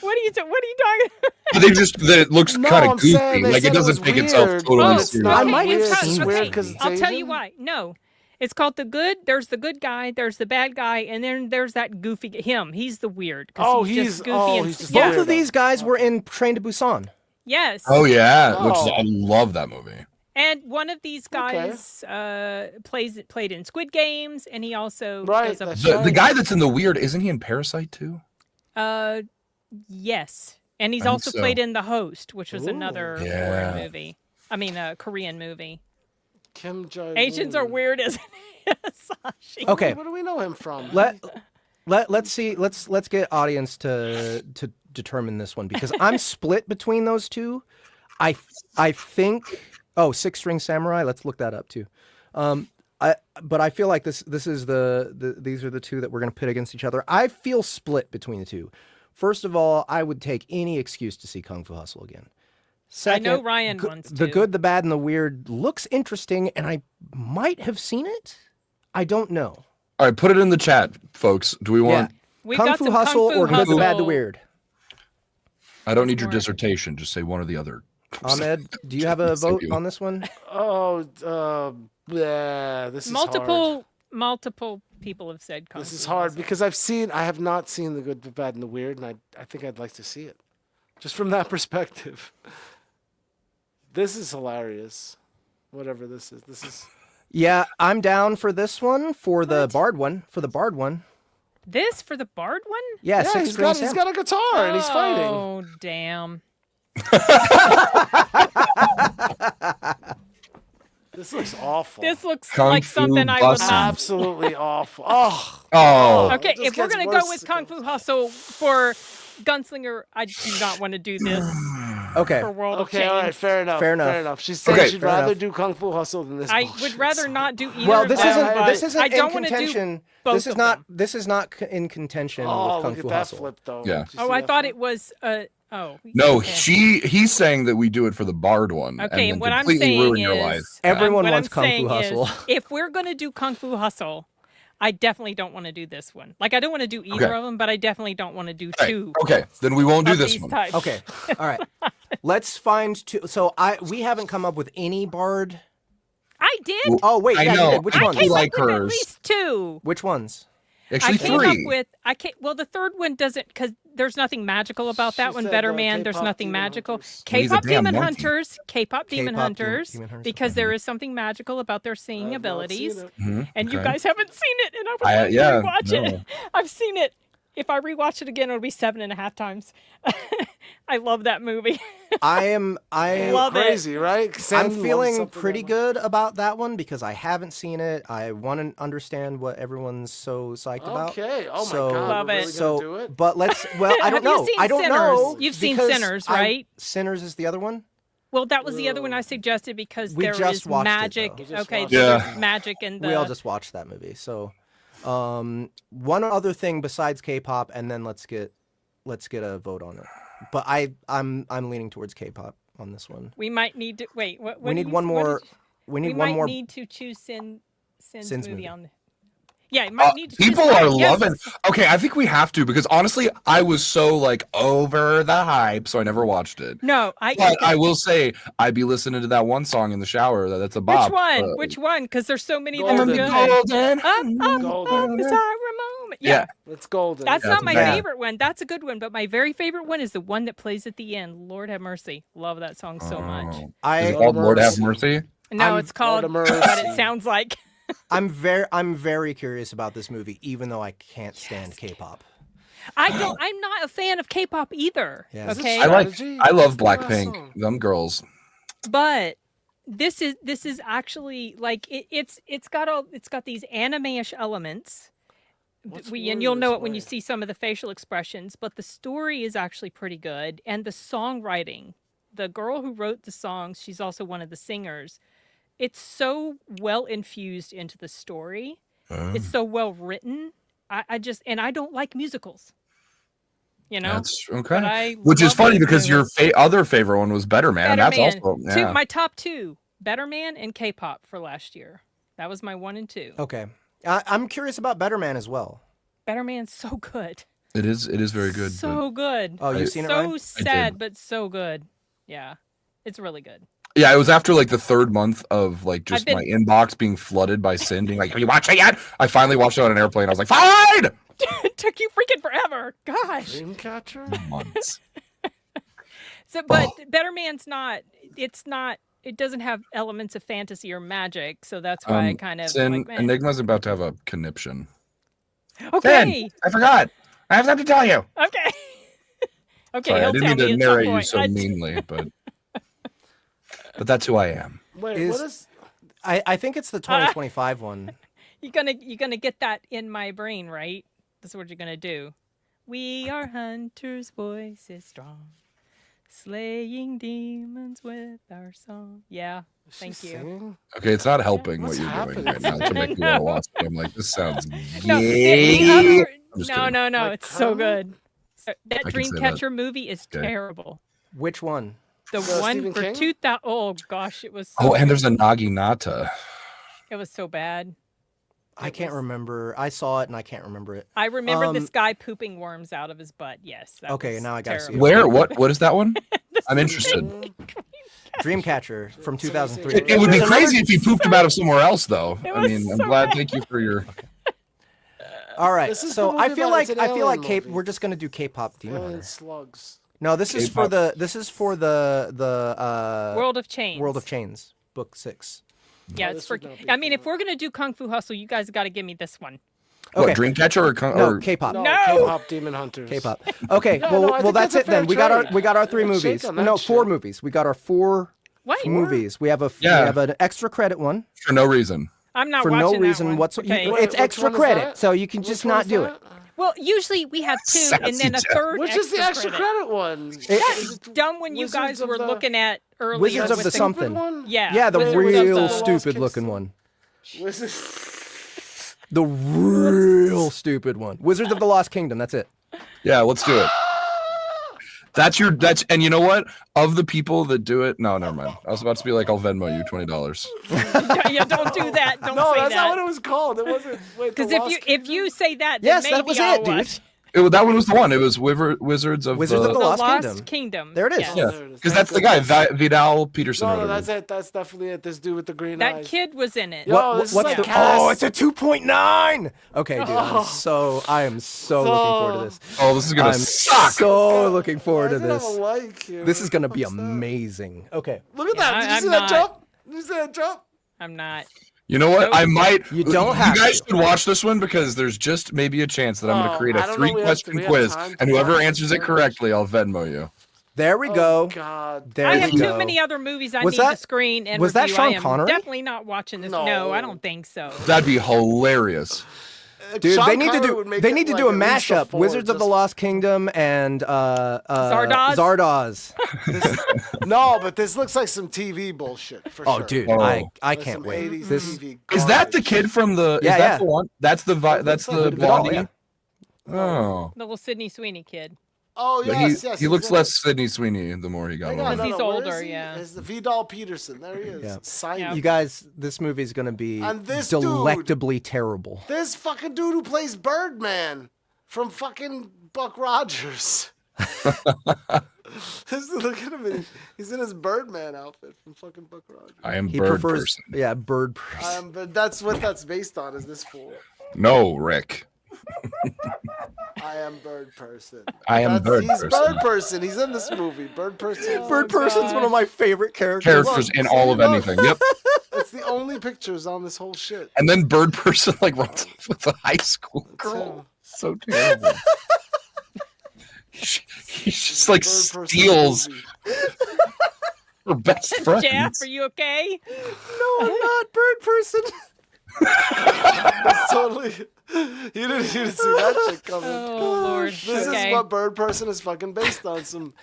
What are you talking about? I think just that it looks No, kind I'm of goofy. saying they Like said it it was doesn't take itself weird, totally but Oh, it's serious. not I might weird. have It's seen just it. weird Okay, because it's I'll tell you Asian. why. No. It's called the good. There's the good guy. There's the bad guy, and then there's that goofy him. He's the weird. 'Cause Oh, he's he's- just goofy oh, and he's just yeah. Both of weirdo. these guys were in Train to Busan. Yes. Oh yeah, which Oh. I love that movie. And one of these Okay. guys played in Squid Games, and he also Right, does a that's The right. guy that's in the weird, isn't he in Parasite too? yes, and he's I think also so. played in The Host, which was Ooh. another Yeah. foreign movie. I mean, a Korean movie. Kim Jong. Asians are weird as Sashi. Okay, Where do we know him from? let's see. Let's get audience to determine this one because I'm split between those two. I think. Oh, Six String Samurai. Let's look that up too. But I feel like this is these are the two that we're gonna pit against each other. I feel split between the two. First of all, I would take any excuse to see Kung Fu Hustle again. Second, I know Ryan wants The to. Good, the Bad, and the Weird looks interesting, and I might have seen it. I don't know. All right, put it in the chat, folks. Do we want? We've Kung got Fu some Hustle Kung Fu or Good, the Bad, the Hustle. Weird. I don't need your more. dissertation. Just say one or the other. Ahmed, do you have a Thank vote you. on this one? Oh, yeah. This is hard. Multiple people have said Kung This Fu is hard Hustle. because I have not seen The Good, the Bad, and the Weird, and I think I'd like to see it. Just from that perspective. This is hilarious. Whatever this is. This is. Yeah, I'm down for this one, for the Bard one. For the Bard one. This for the Bard one? Yeah, Yeah, Six he's String got, Sam. he's got a guitar and he's fighting. Oh, damn. This looks awful. This looks Kung like Fu something I would Bussin'. not. Absolutely awful. Oh. Oh, Okay, It just if we're gets going to go worse. with Kung Fu Hustle for Gunslinger, I do not want to do this Okay. for World of Okay, Change. all right, fair enough. Fair enough. Fair enough. She's saying Okay, she'd fair rather enough. do Kung Fu Hustle than this. I bullshit, would rather so- not do either Well, of this them, isn't but this isn't I in don't want to do contention. both This is of not them. in contention Oh, with Kung look Fu at that Hustle. flip though. Yeah. Did you Oh, see I that thought flip? it was Oh No, okay. he's saying that we do it for the Bard one. Okay, and and what I'm completely saying ruin your life. is, Everyone what wants I'm Kung Fu saying Hustle. is, if we're gonna do Kung Fu Hustle, I definitely don't want to do this one. Like, I don't want to do either Okay. of them, but I definitely don't want to do Right, two okay, then we won't do of this these one. types. Okay. All right. Let's find two. So we haven't come up with any Bard. I did. Well, Oh wait, I yeah, know. you did. Which I ones? came Came like up with at hers. least two. Which ones? Actually, I came three. up with well, the third one doesn't, because there's nothing magical about that She one. said, Better Man, there's K-pop nothing Demon magical. Hunters. Well, he's a K-pop damn Demon monkey. Hunters, K-pop Demon K-pop Hunters, Demon Hunters, because okay. there is something magical about their singing I've not seen abilities. it. Mhm, And you okay. guys haven't seen it, and I would I- like yeah, to rewatch no. it. I've seen it. If I rewatch it again, it'll be 7.5 times. I love that movie. I Love it. Crazy, right? I'm Sam loves feeling something pretty that good about that one because I haven't seen it. I want to understand what everyone's so psyched about. Okay. Oh my So- God. Love we're it. really So, gonna do it. but let's. Well, I don't Have you know. seen I don't Sinners? know. You've seen because Sinners, I- right? Sinners is the other one. Well, that was the other one I suggested because We there just is watched it, magic. though. We just Okay, watched so it. there's magic in the. We all just watched that movie. So, one other thing besides K-pop, and then let's get a vote on it. But I'm leaning towards K-pop on this one. We might need to wait. What We do need you- one what more. did you- We need we one might more. need to choose Sin's Sin's movie movie. on. Yeah, you might need to. choose People one. are Yes. loving. Okay, I think we have to because honestly, I was so like over the hype, so I never watched it. No, But I will say, I'd be listening to that one song in the shower. That's a bop. Which one? Which one? Because there's so many that are Golden. good. Golden. Golden. Bizarre moment. Yeah. It's golden. That's Yeah, not it's my bad. favorite one. That's a good one, but my very favorite one is the one that plays at the end. Lord have mercy. Love that song so much. Is it I called Lord Have Mercy? No, I'm- it's called Lord have what it mercy. sounds like. I'm very curious about this movie, even though I can't stand K-pop. I'm not a fan of K-pop either. Yeah. Is it Okay. strategy? I love What's the last Blackpink. song? Them girls. But this is actually like it's got these anime-ish elements. What's And Warriors you'll know it when you Way? see some of the facial expressions, but the story is actually pretty good, and the songwriting, the girl who wrote the songs, she's also one of the singers. It's so well infused into the story. It's so well written. I don't like musicals. You know, That's But okay. I Which is love funny this because your movie. other favorite one was Better Man, and Better that's Man. also Two, yeah. my top two: Better Man and K-pop for last year. That was my 1 and 2. Okay, I'm curious about Better Man as well. Better Man's so good. It is very good. but- So good. Oh, you've I- seen it, So Ryan? sad, but so good. Yeah, it's really good. Yeah, it was after like the third month of like just been- my inbox being flooded by Sin being like, "Have you watched it yet?" I finally watched it on an airplane. I was like, "Fine." It took you freaking forever. Gosh. Dreamcatcher? Months. So, but Better Man's not. It's not. It doesn't have elements of fantasy or magic, so that's why I kind of Sin like, meh. Enigma's about to have a conniption. Okay. I forgot. I have something to tell you. Okay. Okay. Sorry, I he'll didn't tell mean to me at some narrate you point. so meanly, but that's who I am. Wait, Is- what is? I think it's the 2025 one. You're gonna get that in my brain, right? That's what you're gonna do. We are hunters, voices strong, slaying demons with our song. Yeah. Is she Thank you. singing? Okay, it's not helping What's what you're happening? doing right now to make me want to watch it. I'm like, this sounds No, gay. the other, I'm just no, kidding. no, no. Like, It's so huh? good. That I can say that. Dreamcatcher movie is Okay. terrible. Which one? The The one Stephen for King? 2000. Oh gosh, it was. So, Oh, and there's a Naginata. it was so bad. I It can't was- remember. I saw it and I can't remember it. I remember this Um, guy pooping worms out of his butt. Yes. That Okay, was now I gotta see it. terrible. Where? What is that one? I'm interested. Dreamcatcher from 2003. It would be There's crazy another- if you pooped him out of somewhere else, though. It I was mean, I'm so glad. bad. Thank you for your. All right, This is so the I movie feel about- like it's an alien K. movie. We're just gonna do K-pop Demon Alien Hunter. slugs. No, this is for K-pop. the World of Chains. World of Chains, book 6. Yeah, Oh, it's this for. would not be I mean, fair. if we're gonna do Kung Fu Hustle, you guys got to give me this one. Okay. What, Dreamcatcher or, No, or K-pop. No, No! K-pop Demon Hunters. K-pop. Okay, No, well, no, I well, think that's that's it a then. fair We got trade. our 3 Shake movies. on that No, 4 shit. movies. We got our 4 What? movies. We have we Yeah. have an extra credit one for no reason. I'm not for watching no that reason one. whatsoever. Okay. Wait, It's which extra one is credit, that? so you can Which just one not is do that? it. Well, usually we have 2, and then a Sassy third. Which is the extra credit one? That's dumb when you Wizards guys of were the- looking at earlier. Wizards of with the Stupid something. one? Yeah. Yeah, the Wizards of real the- Lost stupid Kingdom. looking one. Wizards. The real stupid one. Wizards of the Lost Kingdom. That's it. Yeah, let's do it. And you know what? Of the people that do it, no, never mind. I was about to be like, I'll Venmo you $20. Yeah, don't do that. Don't No, say that's not what that. it was called. It wasn't. Wait, Because if you say that, then Yes, maybe that was I'll it, dude. watch. That one was the one. It was Wizards of Wizards of the The Lost Kingdom. There it is. Yes. Yeah, there it is. because that's the guy, Vidal Peterson. No, or no, whatever. that's it. That's definitely it. This dude with the green That eyes. kid was in it. Yo, this is what's like the? Cass. Oh, it's a 2.9. Okay, dude. I am so looking forward to this. Oh, this is gonna I'm suck. so looking forward to Why does it have this. a like here? This is gonna What be the fuck's that? amazing. Okay. Look at Yeah, that. Did you I'm see that not- jump? Did you see that jump? I'm not. You know what? I might. You don't have You guys to. should watch this one because there's just maybe a chance that I'm going to Oh, create I a don't know, 3-question we have quiz, time to and whoever watch answers this it correctly, I'll Venmo you. There we Oh, go. God. There I we have go. too many other movies I Was need that- to screen and was that review. Sean I am Connery? definitely not watching this. No, I don't think so. That'd be hilarious. Dude, Sean they need to Connery do would make they it need to like do a at least mashup: 4, Wizards of the just- Lost Kingdom and Zardoz? Zardoz. No, but this looks like some TV bullshit for Oh, sure. dude, Oh. I Like can't some wait. 80s This TV Is that the garbage. kid from the? Yeah, is that yeah. the one? That's the that's like the Vidal, blondie. yeah. Oh, The little Sydney Sweeney kid. Oh, But yes, he yes. he looks he's in less Sydney Sweeney the more he got Hang on, older. Because he's where is older, he? yeah. It's the Vidal Peterson. There he is. Yeah. Simon. You guys, this movie's gonna be And this dude- delectably terrible. This fucking dude who plays Birdman from fucking Buck Rogers. Look at him. He's in his Birdman outfit from fucking Buck Rogers. I am He bird prefers, person. yeah, bird person. But that's what that's based on. Is this fool? No, Rick. I am Bird Person. I am bird He's person. Bird Person. He's in this movie. Bird Person. Bird person's one of my favorite characters. Characters in all of anything. Yep. It's the only pictures on this whole shit. And then bird person like runs off with a high school him. girl. So terrible. He's just like Bird Person steals movie. her best friend. Jeff, are you okay? No, I'm not bird person. It's totally. You didn't see that shit coming. Oh Lord. This okay. is what Bird Person is fucking based on. Some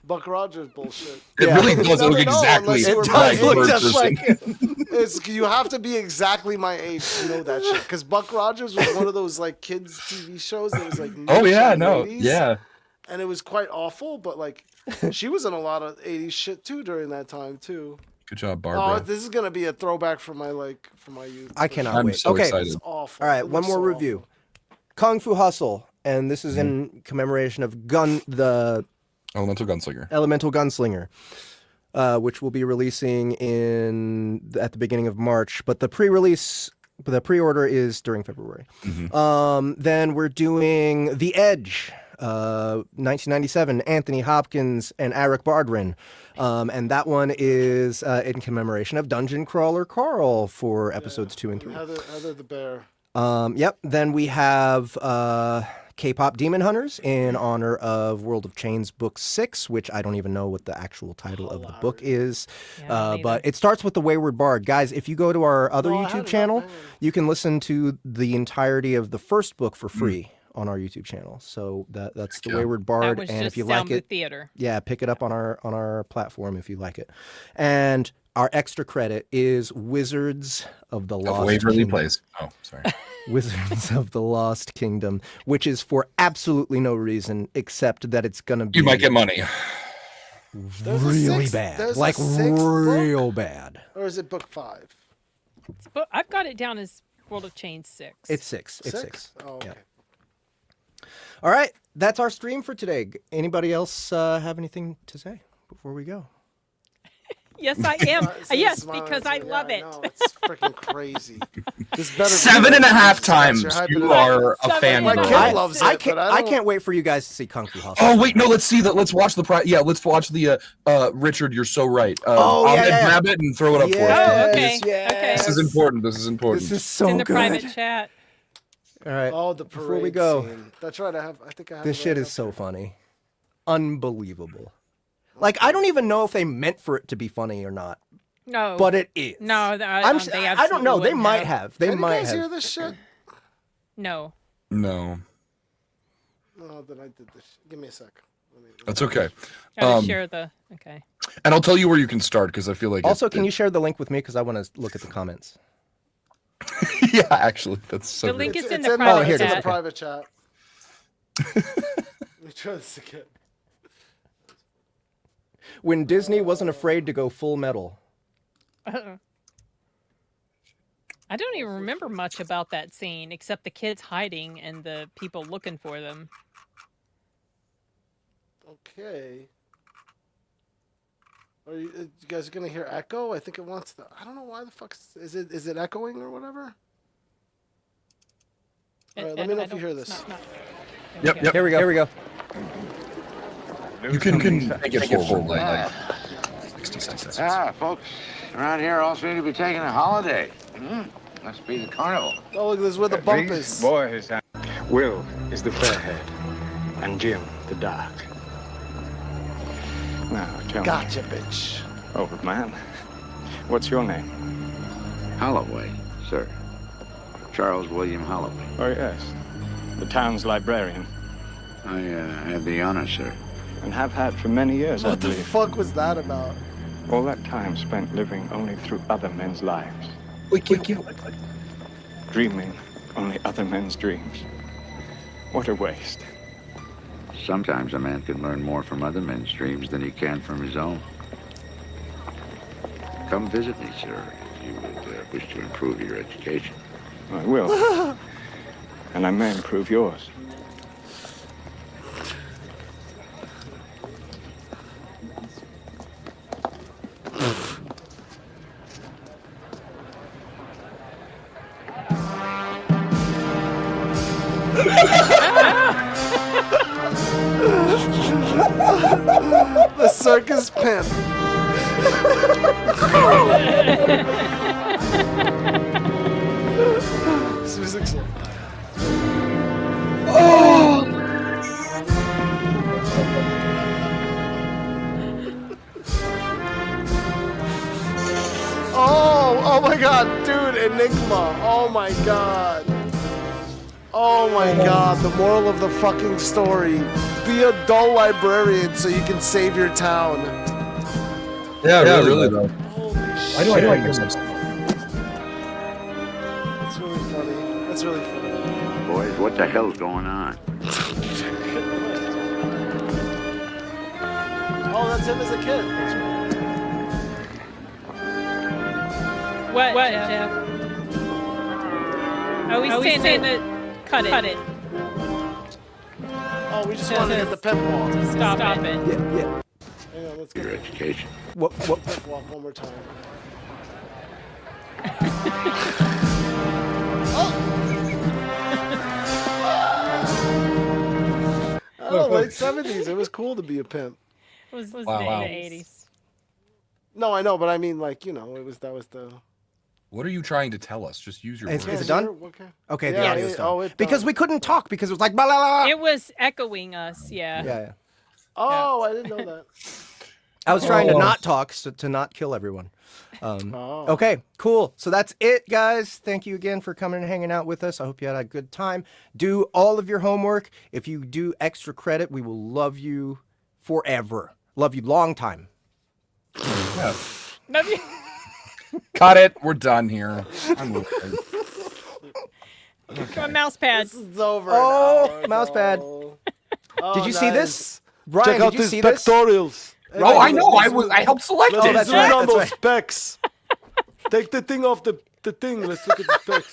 Buck Rogers bullshit. It Yeah. really does You look never know exactly unless you were like my age. bird just person. like It's you have to be exactly my age to know that shit. Because Buck Rogers was one of those like kids TV shows that was like. Oh niche yeah, in the no, 80s, yeah. And it was quite awful, but like she was in a lot of 80s shit too during that time too. Good job, Oh, Barbara. this is gonna be a throwback for my youth. I for cannot sure. I'm wait. so Okay. excited. It's awful. All right, It one looks more so review. awful. Kung Fu Hustle, and this is in commemoration of the Elemental Gunslinger. Elemental Gunslinger, which will be releasing at the beginning of March, but the pre-order is during February. Then we're doing The Edge, 1997, Anthony Hopkins and Eric Bardrin. And that one is in commemoration of Dungeon Crawler Carl for episodes 2 and 3. Heather the Bear. Yep. Then we have K-pop Demon Hunters in honor of World of Chains Book 6, which I don't even know what the actual title of the book is. Yeah, But it starts with The Wayward Bard. Guys, if you go to our other No, I had YouTube it channel, up, man. you can listen to the entirety of the first book for free on our YouTube channel. So that's The Yeah. Wayward That Bard. was And just if you like Soundbooth it, Theater. yeah, pick it up on our platform if you like it. And our extra credit is Wizards of the Of Lost Waverly Kingdom. Place. Oh, sorry. Wizards of the Lost Kingdom, which is for absolutely no reason except that it's gonna be You might get money. There's a really sixth- bad, there's a like sixth book? real bad. Or is it book 5? But I've got it down as World of Chains 6. It's 6. It's 6. Oh, okay. Yeah. All right, that's our stream for today. Anybody else have anything to say before we go? Yes, I am. So yes, smiling, because so I yeah, love it. know, it's freaking crazy. This better be 7.5 good. times You're hyping you it up. are a fan. My My of kid mine. loves I it, can't. but I don't- can't wait for you guys to see Kung Fu Hustle. Oh wait, no. Let's see that. Let's watch the. Yeah, let's watch the. Richard, you're so right. Oh, yeah, Ahmed, yeah. grab it and throw it up for us. Oh, okay. Yes, yes. Okay. This is important. This is important. This is so It's in the good. private chat. All right. Oh, the parade Before we go, scene. That's right. I think I have this it shit right is up so here. funny, unbelievable. Like I don't even know if they meant for it to be funny or not, No. but it is. No, they I don't know. absolutely They might wouldn't have. They Can you might guys hear have. this shit? No. No, Oh, then I did this. Give me a sec. that's okay. Gotta share the. Okay. And I'll tell you where you can start because I feel like. Also, can you share the link with me because I want to look at the comments. Yeah, actually, that's so. The good. link is in It's the in private here it is, it's in the chat. private chat. Let me try this again. When Disney wasn't afraid to go full metal. I don't even remember much about that scene except the kids hiding and the people looking for them. Okay. Are you guys gonna hear echo? I think it wants to. I don't know why the fuck is it echoing or whatever? All right, let me know if you hear this. Yep. Here we go. You can take it full like 60 seconds. Folks around here all seem to be taking a holiday. Must be the carnival. Oh, look, this is where the bump These is. boys, Will is the fairhead, and Jim the dark. Now, tell me, Gotcha, bitch. old man, what's your name? Holloway, sir. Charles William Holloway. Oh, yes, the town's librarian, I have the honor, sir. and have had for many years, I What the believe. fuck was that about? All that time spent living only through other men's lives, dreaming only other men's dreams. What a waste. Sometimes a man can learn more from other men's dreams than he can from his own. Come visit me, sir, if you would wish to improve your education. I will, and I may improve yours. The circus pimp. This music's so- Oh my god, dude, Enigma. Oh my god. Oh my god, the moral of the fucking story. Be a dull librarian so you can save your town. Yeah, really though. Holy shit. I do like this. That's really funny. That's really funny. Boys, what the hell's going on? Oh, that's him as a kid. That's right. What, Jeff? Oh, he's saying that. Cut it. Oh, we just want to hit the pimp walk. Stop it. Yeah. Hang on, let's Your get the education. What? pimp walk one more time. Oh, late 70s. It was cool to be a pimp. It was Wow. the 80s. No, I know, but I mean, like, you know, that was the. What are you trying to tell us? Just use your Is words. it done? Okay. Okay, the Yeah, audio's it- done. oh, it because done. we couldn't talk because it was like blah blah blah. It was echoing us, yeah. Yeah. Oh, I didn't know that. I was trying to not talk so to not kill everyone. Oh. Okay, cool. So that's it, guys. Thank you again for coming and hanging out with us. I hope you had a good time. Do all of your homework. If you do extra credit, we will love you forever. Love you long time. Yeah. Cut it. We're done here. I'm moving. Come on, mouse pad. This is over. Oh, an hour mouse pad. ago. Did you see this? Nice. Brian, Check out did you these see this? pectorials. Oh, I know. I helped select Let's it. that's zoom right, on that's those specs. Take the thing off the thing. Let's look at the specs.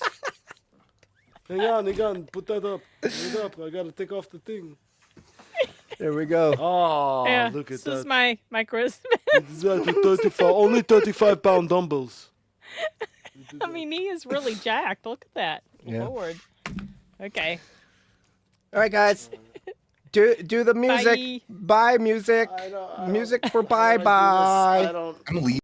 Hang on. Put that up. Put it up. I gotta take off the thing. There we go. Oh, Yeah, look at this that. is my Christmas. It's like 35, only 35-pound dumbbells. I mean, he is really jacked. Look at that. Yeah. Lord. Okay. All right, guys. Do the music. Bye. Bye music. I don't Music for how do I do this? bye. I don't. I'm leaving.